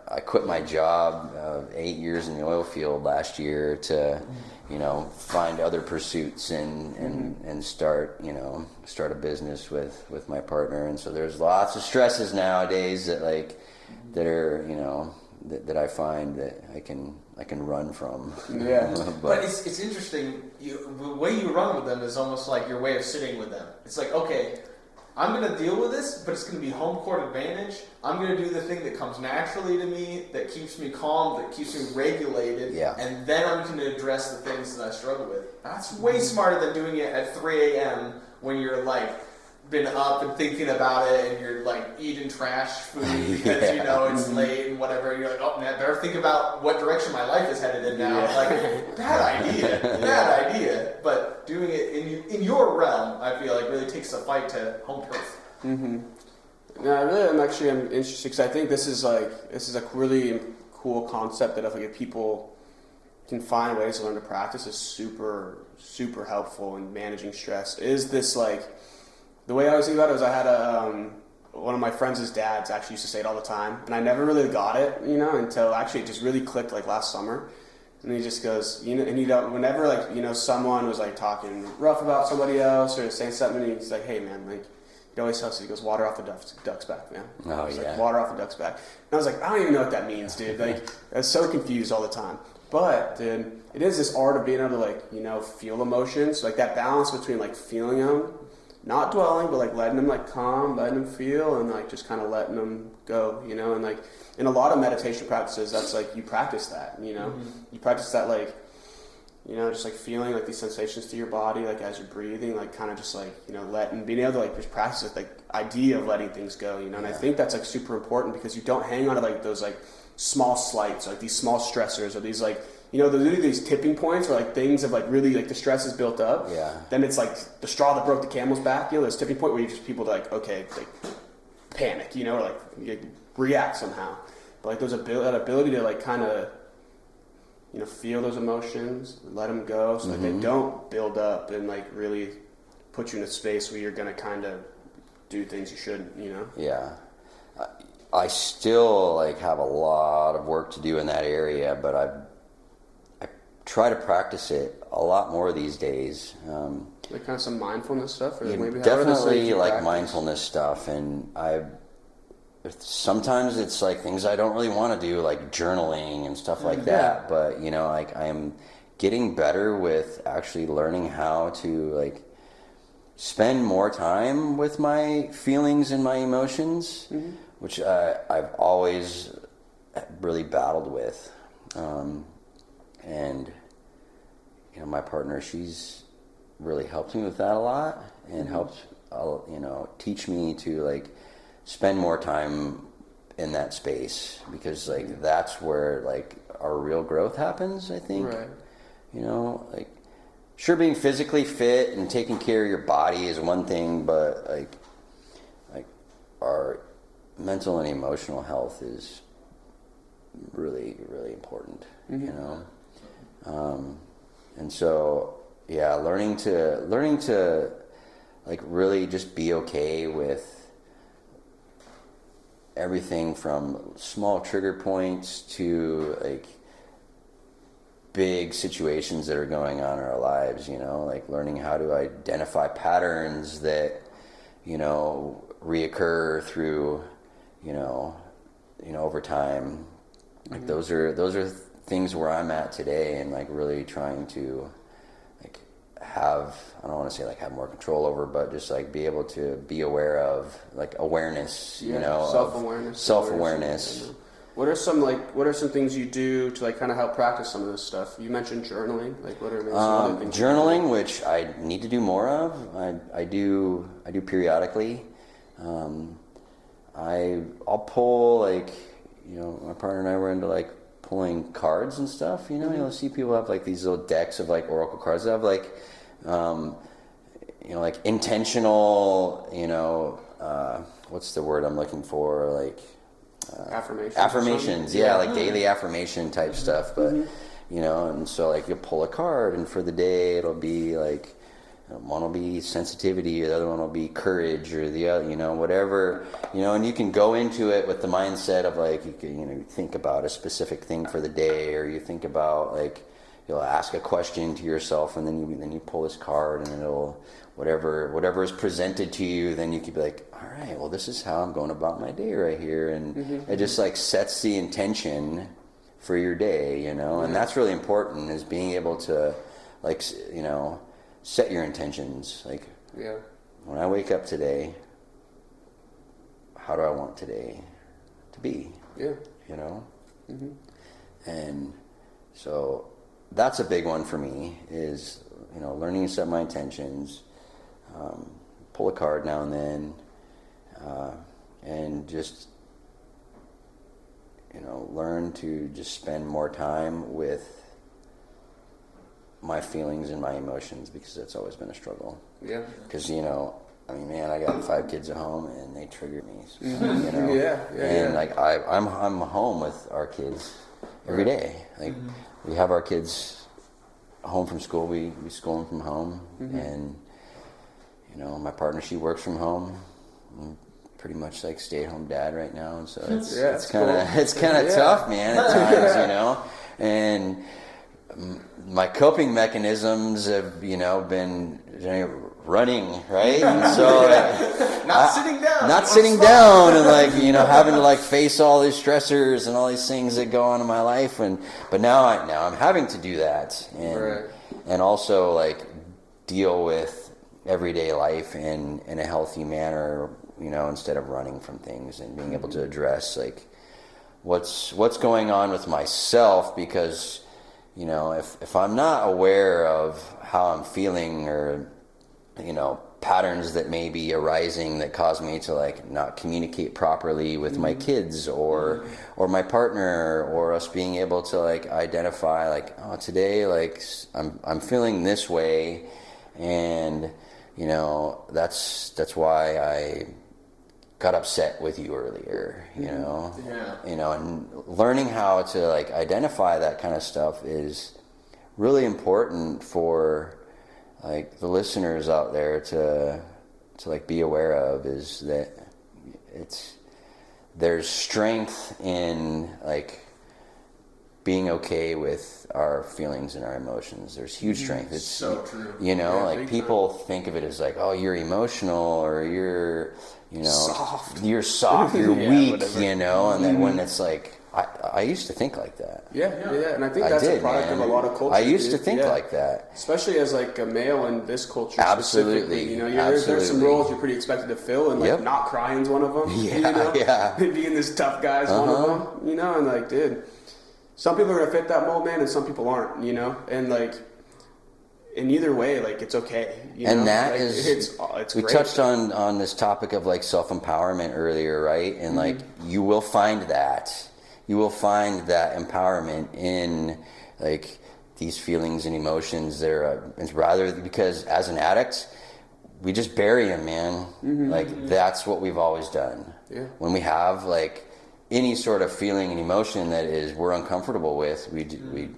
I quit my job 8 years in the oil field last year to, you know, find other pursuits and start a business with my partner. And so there's lots of stresses nowadays that are, you know, that I find that I can run from. Yeah, but it's interesting. The way you run with them is almost like your way of sitting with them. It's like, okay, I'm going to deal with this, but it's going to be home court advantage. I'm going to do the thing that comes naturally to me, that keeps me calm, that keeps me regulated, and then I'm going to address the things that I struggle with. That's way smarter than doing it at 3 a.m. when you're like been up and thinking about it, and you're like eating trash food because you know it's late and whatever. And you're like, oh man, I better think about what direction my life is headed in now. Like, bad idea. But doing it in your realm, I feel like really takes a fight to home turf. No, I'm interested because I think this is a really cool concept that if people can find ways to learn to practice is super, super helpful in managing stress. Is this like, the way I always think about it was I had one of my friends' dads actually used to say it all the time, and I never really got it, you know, until actually it just really clicked like last summer. And he just goes, you know, and whenever like, you know, someone was like talking rough about somebody else or saying something, and he's like, hey man, like, he always tells us, he goes, water off the duck's back, man. Oh, he's yeah. like, water off the duck's back. And I was like, I don't even know what that means, dude. Like, I was so confused all the time. But, dude, it is this art of being able to, like, you know, feel emotions. Like, that balance between, like, feeling them, not dwelling, but, like, letting them, like, calm, letting them feel, and, like, just kind of letting them go, you know? And, like, in a lot of meditation practices, that's, like, you practice that, you know? You practice that, like, you know, just like feeling like these sensations to your body, like as you're breathing, like kind of just like, you know, being able to like just practice this like idea of letting things go, you know. And I think that's like super important because you don't hang on to like those like small slights, like these small stressors or these like, you know, there's these tipping points where like things have like really like the stress is built up. Yeah. Then it's like the straw that broke the camel's back. You know, there's a tipping point where you just people like, okay, like panic, you know, or like you react somehow. But like there's that ability to like kind of, you know, feel those emotions, let them go so that they don't build up and like really put you in a space where you're going to kind of do things you shouldn't, you know? Yeah. I still like have a lot of work to do in that area, but I try to practice it a lot more these days. Like kind of some mindfulness stuff? Or maybe definitely like mindfulness stuff, and sometimes it's like things I don't really want to do, like journaling and stuff like that. But, you know, like I am getting better with actually learning how to like spend more time with my feelings and my emotions, which I've always really battled with. And, you know, my partner, she's really helped me with that a lot and helped, you know, teach me to like spend more time in that space, because like that's where like our real growth happens, I think. Right. You know, like sure, being physically fit and taking care of your body is one thing, but like our mental and emotional health is really, really important, you know? And so, yeah, learning to like really just be okay with everything from small trigger points to like big situations that are going on in our lives, you know, like learning how to identify patterns that reoccur through, over time. Like those are things where I'm at today, and like really trying to like have, I don't want to say like have more control over, but just like be able to be aware of like awareness, self-awareness. What are some things you do to like kind of help practice some of this stuff? You mentioned journaling. Like what are maybe some other things? Journaling, which I need to do more of. I do periodically. I'll pull like, my partner and I were into like pulling cards and stuff. You'll see people have like these little decks of like oracle cards that have like, like intentional, what's the word I'm looking for? Like, affirmations, like daily affirmation type stuff. But and so like you'll pull a card, and for the day it'll be like one will be sensitivity, or the other one will be courage, or the other, whatever, and you can go into it with the mindset of like you can, think about a specific thing for the day, or you think about like you'll ask a question to yourself, and then you pull this card, and it'll whatever is presented to you, then you can be like, all right, well, this is how I'm going about my day right here, and it just like sets the intention for your day, and that's really important, is being able to like set your intentions. Like, when I wake up today, how do I want today to be? And so that's a big one for me, is learning to set my intentions, pull a card now and then, and just learn to just spend more time with my feelings and my emotions, because that's always been a struggle. Because I got 5 kids at home, and they trigger me. And like I'm home with our kids every day. Like we have our kids home from school. We school them from home, and my partner, she works from home. I'm pretty much like stay-at-home dad right now, and so it's kind of tough, man, at times, and my coping mechanisms have been running, right? And so not sitting down and like having to like face all these stressors and all these things that go on in my life, but now I'm having to do that, and also like deal with everyday life in a healthy manner, instead of running from things, and being able to address like what's going on with myself, because if I'm not aware of how I'm feeling, or patterns that may be arising that cause me to like not communicate properly with my kids or my partner, or us being able to like identify like, oh, today like I'm feeling this way, and that's why I got upset with you earlier, and learning how to like identify that kind of stuff is really important for like the listeners out there to like be aware of, is that there's strength in like being okay with our feelings and our emotions. There's huge strength. It's so true. Like people think of it as like, oh, you're emotional, or you're soft. You're soft, you're weak, and then when it's like, I used to think like that. And I think that's a product of a lot of culture. I used to think like that, especially as like a male in this culture. Absolutely, there's some roles you're pretty expected to fill, and like not crying's one of them. Being this tough guy's one of them. And like, dude, some people are gonna fit that mold, man, and some people aren't. And like, in either way, like, it's okay. And that like, it's we great. touched on this topic of like self-empowerment earlier, right? And like, you will find that empowerment in like these feelings and emotions. It's rather because as an addict, we just bury them, man. Like that's what we've always done. When we have like any sort of feeling and emotion that we're uncomfortable with, we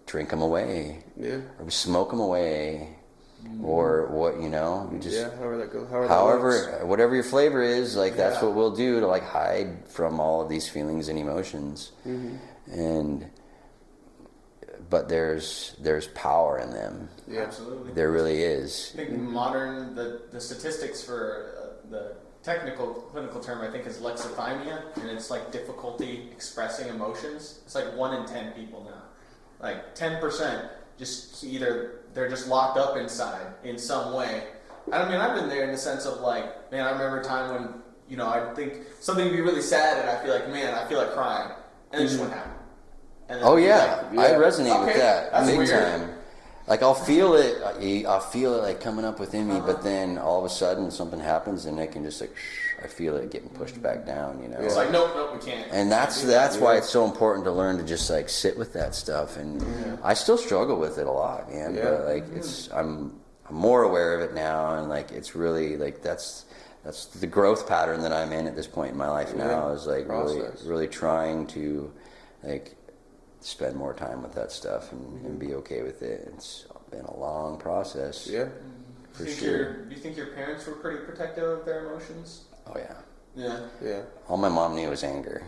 drink them away, or we smoke them away, or what, we just however that goes, whatever your flavor is, like that's what we'll do to like hide from all of these feelings and emotions. And but there's power in them. Yeah. Absolutely. There really is. I think the statistics for the technical clinical term I think is lexithymia, and it's like difficulty expressing emotions. It's like 1 in 10 people now. Like 10% just either they're just locked up inside in some way. I mean, I've been there in the sense of like, man, I remember a time when, you know, I think something would be really sad and I feel like, man, I feel like crying. And then just wouldn't happen. And then I resonate with that that's big weird. time. Like I'll feel it like coming up within me, but then all of a sudden something happens and it can just like, I feel it getting pushed back down, you know. It's like, nope, we can't. And that's why it's so important to learn to just like sit with that stuff. And I still struggle with it a lot, man. Yeah. But like I'm more aware of it now, and like it's really like that's the growth pattern that I'm in at this point in my life now, is like really trying to like spend more time with that stuff and be okay with it. It's been a long process. Yeah. For sure. Do you think your parents were pretty protective of their emotions? Oh yeah. Yeah. Yeah. All my mom knew was anger.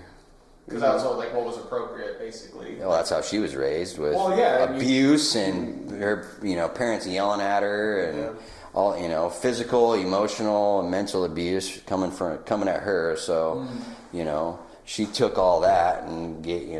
Because that was all, like what was appropriate, basically. Well, that's how she was raised, with abuse and her, you know, parents yelling at her and all, you know, physical, emotional, and mental abuse coming at her. So, you know, she took all that and tried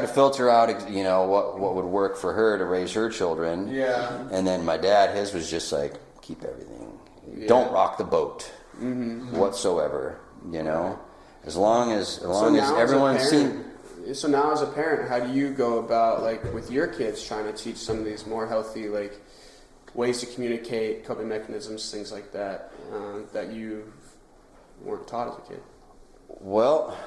to filter out, you know, what would work for her to raise her children. Yeah. And then my dad, his was just like, keep everything. Don't rock the boat whatsoever. You know, as long as everyone's seen. So now, as a parent, how do you go about, like, with your kids, trying to teach some of these more healthy, like, ways to communicate, coping mechanisms, things like that, that you weren't taught as a kid? Well,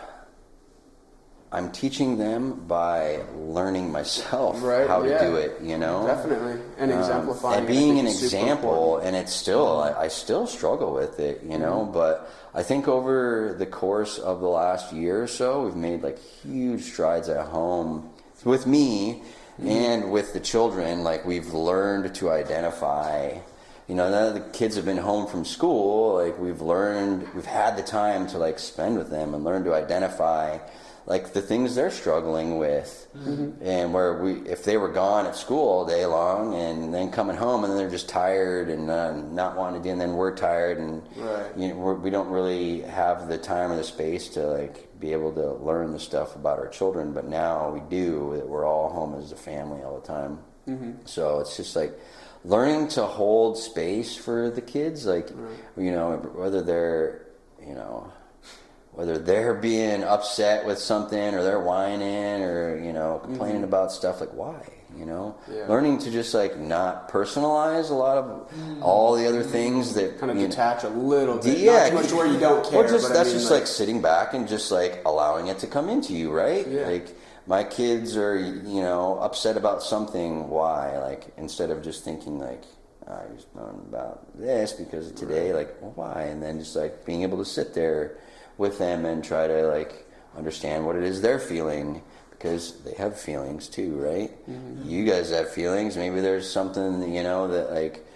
I'm teaching them by learning myself how to do it, you know? Definitely. And exemplifying and being an example, and it's still, I still struggle with it, you know, but I think over the course of the last year or so, we've made like huge strides at home with me and with the children. Like we've learned to identify, you know, now that the kids have been home from school, like we've had the time to like spend with them and learn to identify like the things they're struggling with, and where if they were gone at school all day long and then coming home and then they're just tired and not wanting to do, and then we're tired and you know, we don't really have the time or the space to like be able to learn the stuff about our children, but now we do. We're all home as a family all the time, so it's just like learning to hold space for the kids, like you know, whether they're being upset with something or they're whining or, you know, complaining about stuff, like why, you know? Learning to just like not personalize a lot of all the other things that kind of detach a little bit. Yeah. Not too much to where you don't care. Well, that's just like sitting back and just like allowing it to come into you, right? Yeah. Like my kids are, you know, upset about something. Why? Like instead of just thinking like, I was known about this because of today, like, well, why? And then just like being able to sit there with them and try to like understand what it is they're feeling, because they have feelings too, right? You guys have feelings. Maybe there's something, you know, that like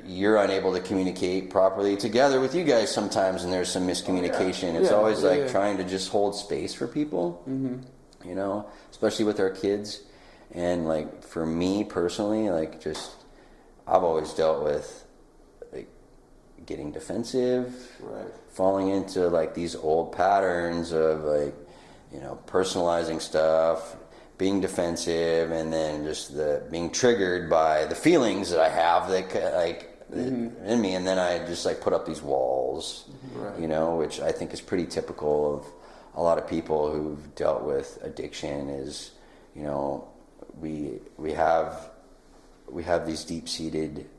you're unable to communicate properly together with you guys sometimes, and there's some miscommunication. It's always like trying to just hold space for people, you know, especially with our kids. And like for me personally, like just I've always dealt with like getting defensive, falling into like these old patterns of like, you know, personalizing stuff, being defensive, and then just being triggered by the feelings that I have that like in me, and then I just like put up these walls, you know, which I think is pretty typical of a lot of people who've dealt with addiction. Is, you know, we have these deep-seated,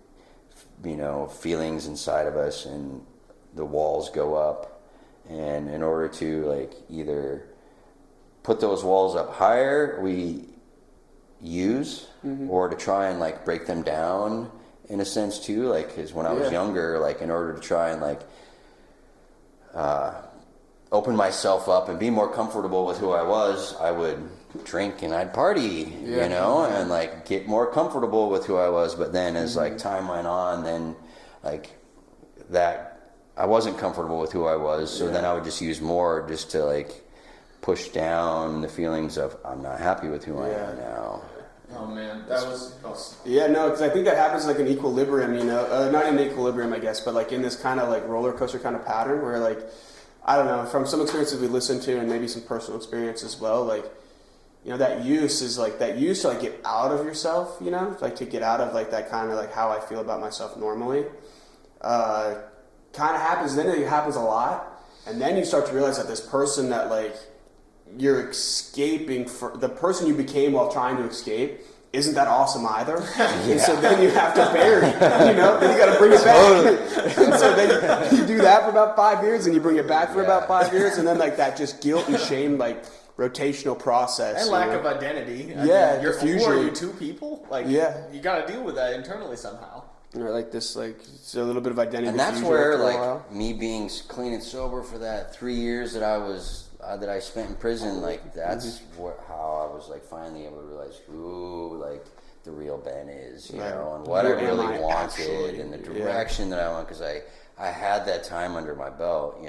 you know, feelings inside of us, and the walls go up, and in order to like either put those walls up higher, we use, or to try and like break them down in a sense too, like, because when I was younger, like in order to try and like open myself up and be more comfortable with who I was, I would drink and I'd party, you know, and like get more comfortable with who I was. But then as like time went on, then like that I wasn't comfortable with who I was, so then I would just use more just to like push down the feelings of I'm not happy with who I am now. Oh man, that was Yeah, no, because I think that happens like an equilibrium, not in equilibrium, I guess, but like in this kind of like roller coaster kind of pattern where like, I don't know, from some experiences we listened to and maybe some personal experience as well, like, that use is like that use to like get out of yourself, like to get out of like that kind of like how I feel about myself normally, kind of happens. Then it happens a lot, and then you start to realize that this person that like you're escaping for, the person you became while trying to escape, isn't that awesome either. And so then you have to bury it, then you got to bring it back. And so then you do that for about 5 years, and you bring it back for about 5 years, and then like that just guilt and shame like rotational process and lack of identity. I mean, you're who are you, two people? Like, you got to deal with that internally somehow. Or like this, like it's a little bit of identity. And that's where like me being clean and sober for that 3 years that I was that I spent in prison, like that's how I was like finally able to realize who like the real Ben is, you know, and what I really wanted and the direction that I want, because I had that time under my belt,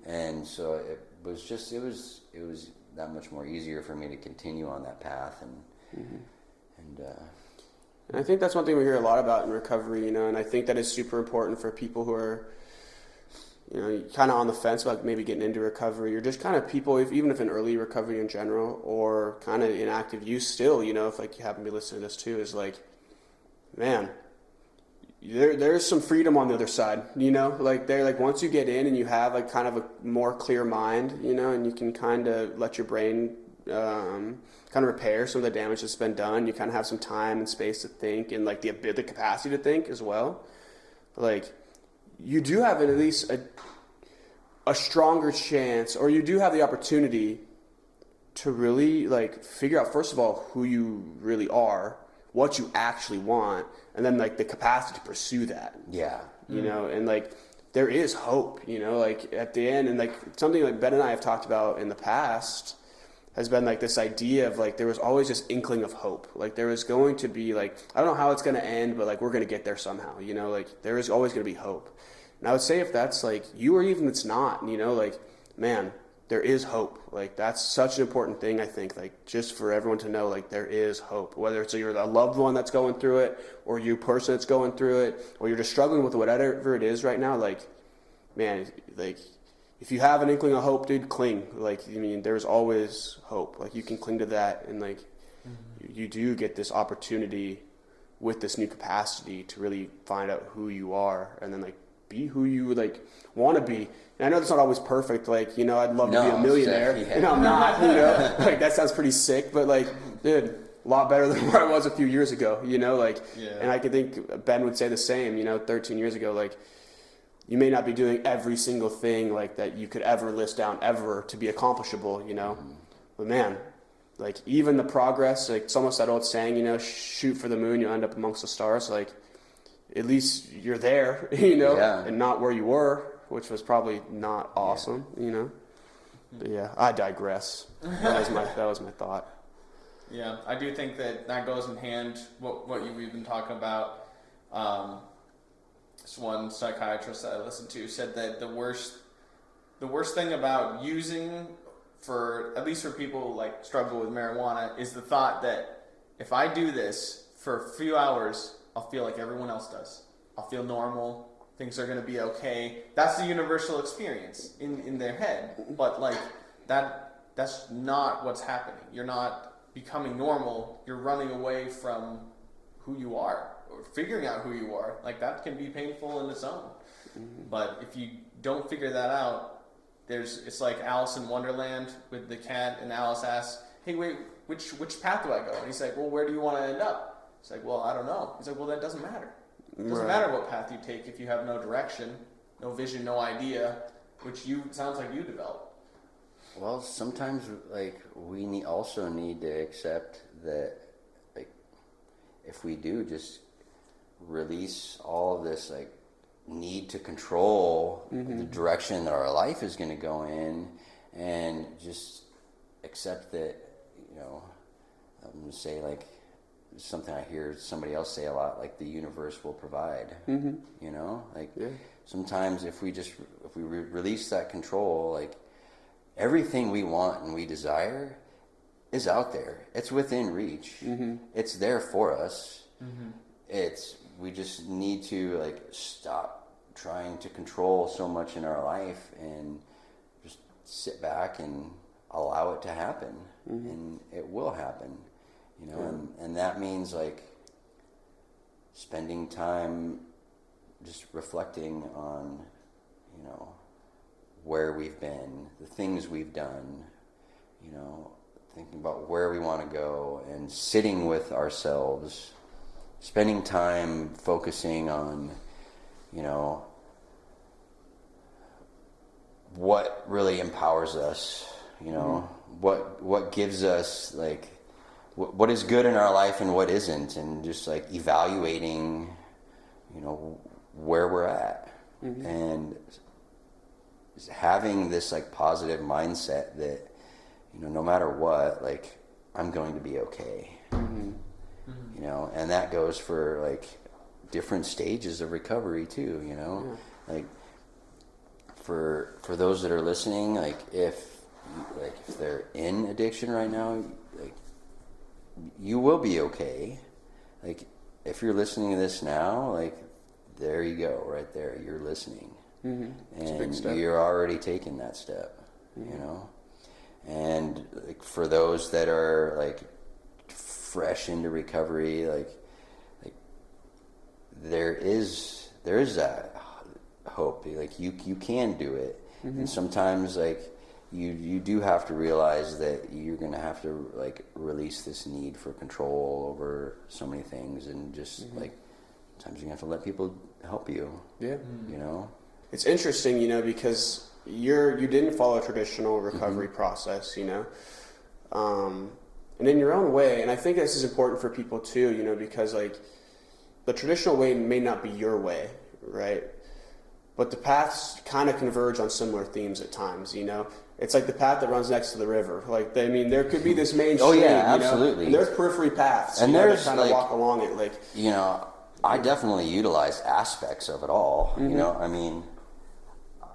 and so it was that much more easier for me to continue on that path, and I think that's one thing we hear a lot about in recovery, and I think that is super important for people who are, kind of on the fence about maybe getting into recovery, or just kind of people, even if in early recovery in general, or kind of in active use still, if like you happen to be listening to this too, is like, man, there's some freedom on the other side, like they're like, once you get in and you have like kind of a more clear mind, and you can kind of let your brain kind of repair some of the damage that's been done. You kind of have some time and space to think, and like the capacity to think as well. Like you do have at least a stronger chance, or you do have the opportunity to really like figure out, first of all, who you really are, what you actually want, and then like the capacity to pursue that. Yeah. And like there is hope, like at the end, and like something like Ben and I have talked about in the past has been like this idea of like there was always this inkling of hope. Like there was going to be like, I don't know how it's going to end, but like we're going to get there somehow, like there is always going to be hope. And I would say if that's like you, or even it's not, like, man, there is hope. Like that's such an important thing, I think, like just for everyone to know, like there is hope, whether it's you're a loved one that's going through it, or you person that's going through it, or you're just struggling with whatever it is right now. Like, man, like if you have an inkling of hope, dude, cling. Like, there's always hope. Like you can cling to that, and like you do get this opportunity with this new capacity to really find out who you are, and then like be who you like want to be. And I know that's not always perfect. Like, I'd love to be a millionaire, and I'm not. Like that sounds pretty sick, but like, dude, a lot better than where I was a few years ago. And I could think Ben would say the same. 13 years ago, like. You may not be doing every single thing like that you could ever list down ever to be accomplishable, But man, like even the progress, like it's almost that old saying, shoot for the moon, you'll end up amongst the stars. Like at least you're there, and not where you were, which was probably not awesome, But yeah, I digress. That was my thought. Yeah, I do think that goes in hand. What we've been talking about. This one psychiatrist that I listened to said that the worst thing about using, for at least for people like struggle with marijuana, is the thought that if I do this for a few hours, I'll feel like everyone else does. I'll feel normal. Things are going to be okay. That's the universal experience in their head. But like that's not what's happening. You're not becoming normal. You're running away from who you are. Or figuring out who you are, like that can be painful in its own. But if you don't figure that out, it's like Alice in Wonderland with the cat, and Alice asks, "Hey, wait, which path do I go?" And he's like, "Well, where do you want to end up?" He's like, "Well, I don't know." He's like, "Well, that doesn't matter. It doesn't matter what path you take if you have no direction, no vision, no idea, which sounds like you develop." Well, sometimes like we also need to accept that, like, if we do just release all of this like need to control the direction that our life is going to go in, and just accept that, I'm going to say like something I hear somebody else say a lot, like the universe will provide. Sometimes if we release that control, like everything we want and we desire is out there. It's within reach. It's there for us. We just need to like stop trying to control so much in our life and just sit back and allow it to happen. And it will happen, you know. And that means like spending time just reflecting on, you know, where we've been, the things we've done, you know, thinking about where we want to go and sitting with ourselves, spending time focusing on, you know, what really empowers us, you know, what gives us like what is good in our life and what isn't, and just like evaluating, you know, where we're at, and having this like positive mindset that, you know, no matter what, like I'm going to be okay. You know, and that goes for like different stages of recovery too, you know. Like for those that are listening, like if they're in addiction right now, like you will be okay. Like if you're listening to this now, like there you go, right there, you're listening. And you're already taking that step, you know. And like for those that are like fresh into recovery, like there is that hope. Like you can do it. And sometimes like you do have to realize that you're gonna have to like release this need for control over so many things, and just like sometimes you have to let people help you. You know, it's interesting, you know, because you didn't follow a traditional recovery process, you know, and in your own way. And I think this is important for people too, you know, because like the traditional way may not be your way, right? But the paths kind of converge on similar themes at times, you know. It's like the path that runs next to the river. Like, I mean, there could be this main stream, absolutely. You know? And there's periphery paths, and you know, there's that kind of like, walk along it. Like, you know, I definitely utilize aspects of it all. You know, I mean,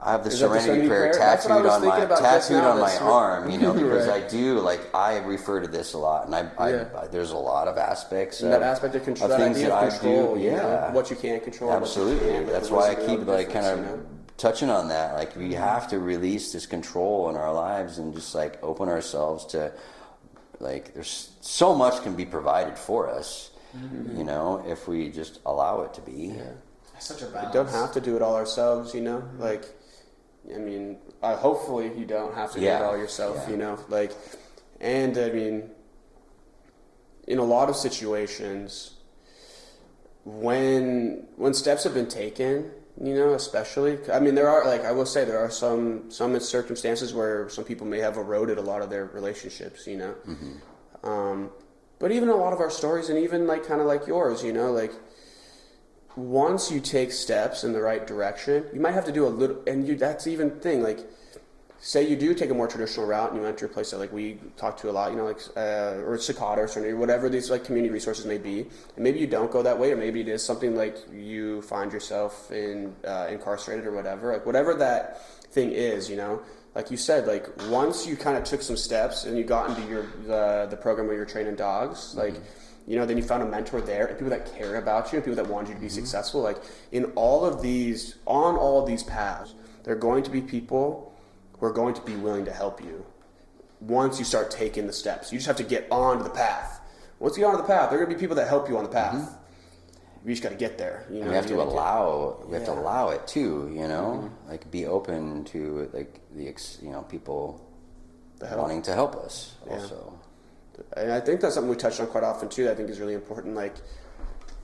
I have the Serenity Prayer tattooed on my arm, you know, because I do, like, I refer to this a lot, and I there's a lot of aspects and that aspect of control, things that I control, do, you know, what you can't control. Absolutely. What you can, That's why I keep like kind of touching on that. Like we have to release this control in our lives and just like open ourselves to, like, there's so much can be provided for us, you know, if we just allow it to be. It's such a balance. We don't have to do it all ourselves, you know, like, I mean, hopefully you don't have to do it all yourself, you know, like, and I mean, in a lot of situations, when steps have been taken, you know, especially, I mean, there are, like, I will say there are some circumstances where some people may have eroded a lot of their relationships, you know, but even a lot of our stories, and even like kind of like yours, you know, like, once you take steps in the right direction, you might have to do a little, and that's even thing, like, say you do take a more traditional route and you enter a place that, like, we talk to a lot, you know, like, or Cicada or whatever these, like, community resources may be, and maybe you don't go that way, or maybe it is something like you find yourself in incarcerated or whatever, like, whatever that thing is, you know, like you said, like, once you kind of took some steps and you got into the program where you're training dogs, like, you know, then you found a mentor there, and people that care about you, and people that want you to be successful. Like, on all of these paths, there are going to be people who are going to be willing to help you once you start taking the steps. You just have to get onto the path. Once you get onto the path, there are going to be people that help you on the path. We just got to get there. You know, we have to allow it too, you know, like be open to like people wanting to help us also. And I think that's something we touched on quite often too, that I think is really important, like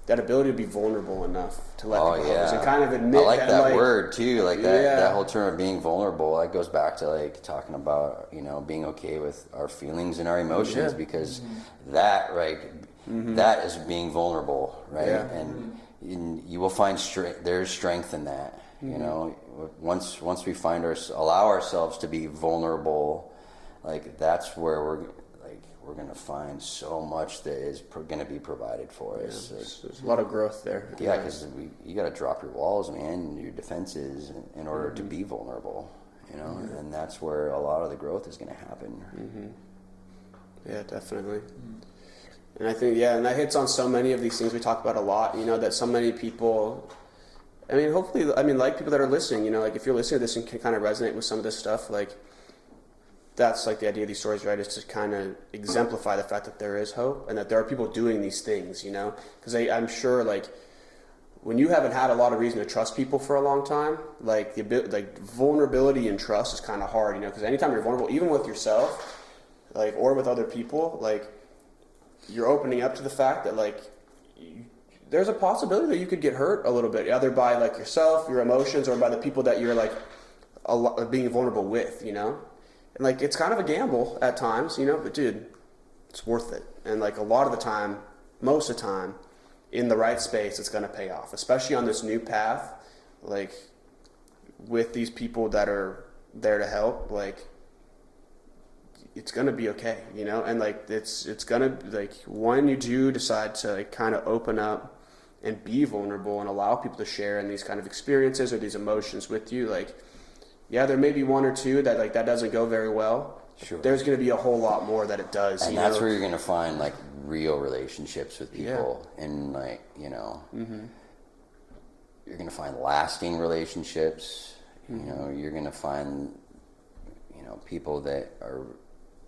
that ability to be vulnerable enough to let people help us and kind of admit I like that like, word too, like that whole term of being vulnerable. That goes back to like talking about, you know, being okay with our feelings and our emotions, because that, right, that is being vulnerable, right? And you will find there's strength in that, you know, once we allow ourselves to be vulnerable, like that's where we're going to find so much that is going to be provided for us. There's a lot of growth there. Yeah, because you got to drop your walls, man, your defenses in order to be vulnerable. you know, and that's where a lot of the growth is going to happen. Yeah, definitely. And I think, and that hits on so many of these things we talk about a lot, you know, that so many people, I mean, hopefully, like people that are listening, you know, like if you're listening to this and can kind of resonate with some of this stuff, like that's like the idea of these stories, right, is to kind of exemplify the fact that there is hope and that there are people doing these things, you know, because I'm sure, like, when you haven't had a lot of reason to trust people for a long time, like vulnerability and trust is kind of hard, you know, because anytime you're vulnerable, even with yourself, like, or with other people, like, you're opening up to the fact that, like, there's a possibility that you could get hurt a little bit, either by, like, yourself, your emotions, or by the people that you're, like, being vulnerable with, you know? And, like, it's kind of a gamble at times, you know, but, dude, it's worth it. And, like, a lot of the time, most of the time, in the right space, it's going to pay off, especially on this new path, like, with these people that are there to help, like, it's going to be okay, you know? And, like, it's going to, like, when you do decide to, like, kind of open up and be vulnerable and allow people to share in these kind of experiences or these emotions with you, like, yeah, there may be one or two that, like, that doesn't go very well. Sure. There's going to be a whole lot more that it does. And that's where you're going to find, like, real relationships with people. Yeah. And, like, you know, you're going to find lasting relationships. You know, you're going to find, you know, people that are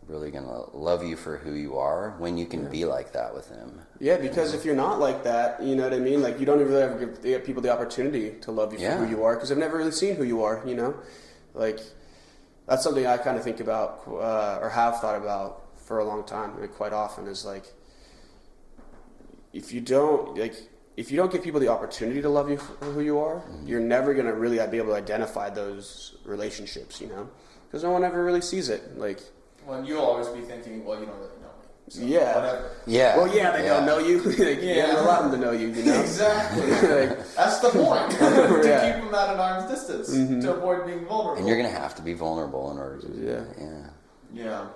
really going to love you for who you are when you can be like that with them. Yeah, because if you're not like that, you know what I mean? Like, you don't even really ever give people the opportunity to love you for who you are, because they've never really seen who you are, you know? Like, that's something I kind of think about, or have thought about for a long time, like, quite often, is, like, if you don't give people the opportunity to love you for who you are, you're never going to really be able to identify those relationships, you know? Because no one ever really sees it, like... Well, and you'll always be thinking, well, you don't really know me. So whatever. Yeah. Well, yeah, they don't know you. Like, you haven't allowed them to know you, you know? Exactly. Like, that's the point. To keep them at an arm's distance, to avoid being vulnerable. And you're going to have to be vulnerable in order to do that. Yeah.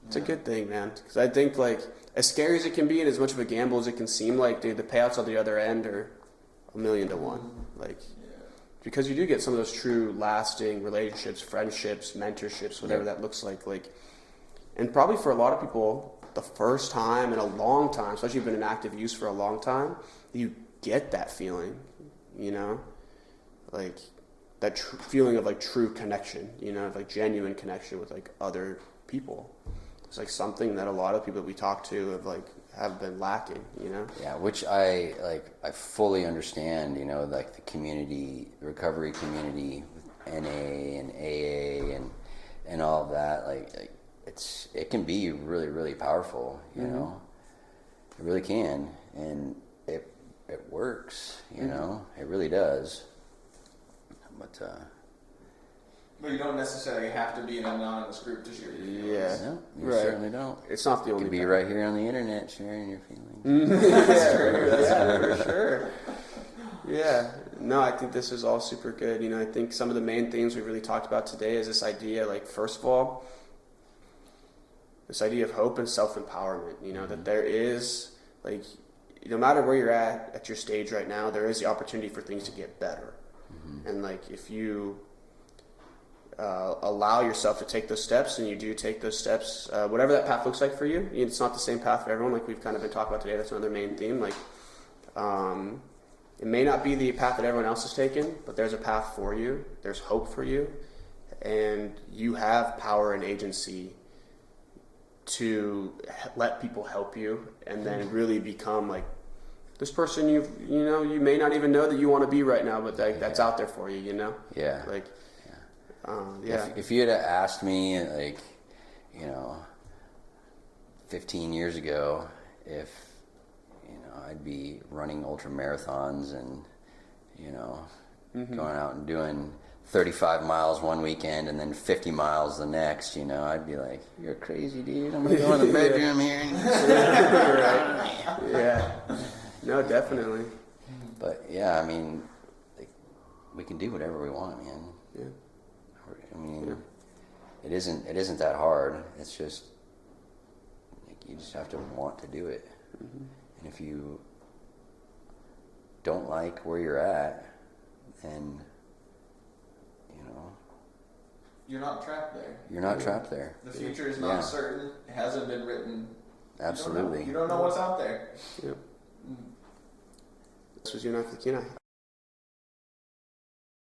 It's a good thing, man. Because I think, like, as scary as it can be and as much of a gamble as it can seem, like, dude, the payouts on the other end are 1,000,000 to 1. Like, because you do get some of those true lasting relationships, friendships, mentorships, whatever that looks like. Like, and probably for a lot of people, the first time in a long time, especially if you've been in active use for a long time, you get that feeling, you know? Like, that feeling of, like, true connection, you know, of, like, genuine connection with, like, other people. It's, like, something that a lot of people that we talk to have been lacking, you know? Yeah, which I fully understand, you know, like, the community, recovery community with NA and AA and all of that, like it can be really, really powerful, you know? It really can, and it works, you know? It really does. But you don't necessarily have to be in an anonymous group to share your feelings. No, you certainly don't. It's not the only. You could be right here on the internet sharing your feelings. That's true. Yeah, for sure. Yeah. No, I think this is all super good. You know, I think some of the main things we really talked about today is this idea, like, first of all, this idea of hope and self-empowerment, you know, that there is, like, no matter where you're at your stage right now, there is the opportunity for things to get better. And, like, if you allow yourself to take those steps, and you do take those steps, whatever that path looks like for you, it's not the same path for everyone, like we've kind of been talking about today. That's another main theme. Like, it may not be the path that everyone else has taken, but there's a path for you. There's hope for you. And you have power and agency to let people help you, and then really become, like, this person you may not even know that you want to be right now, but that's out there for you, you know? Yeah. Like, If you had asked me, like, you know, 15 years ago, if, you know, I'd be running ultra marathons and, you know, going out and doing 35 miles one weekend and then 50 miles the next, you know, I'd be like, you're crazy, dude. I'm going to go in the bedroom here. Right. Yeah. No, definitely. But, yeah, I mean, like, we can do whatever we want, man. Yeah. I mean, it isn't that hard. It's just, like, you just have to want to do it. And if you don't like where you're at, then, you know, you're not trapped there. You're not trapped there. The future is not certain. It hasn't been written. Absolutely. You don't know what's out there. Yep. This was Unite for the Kenai.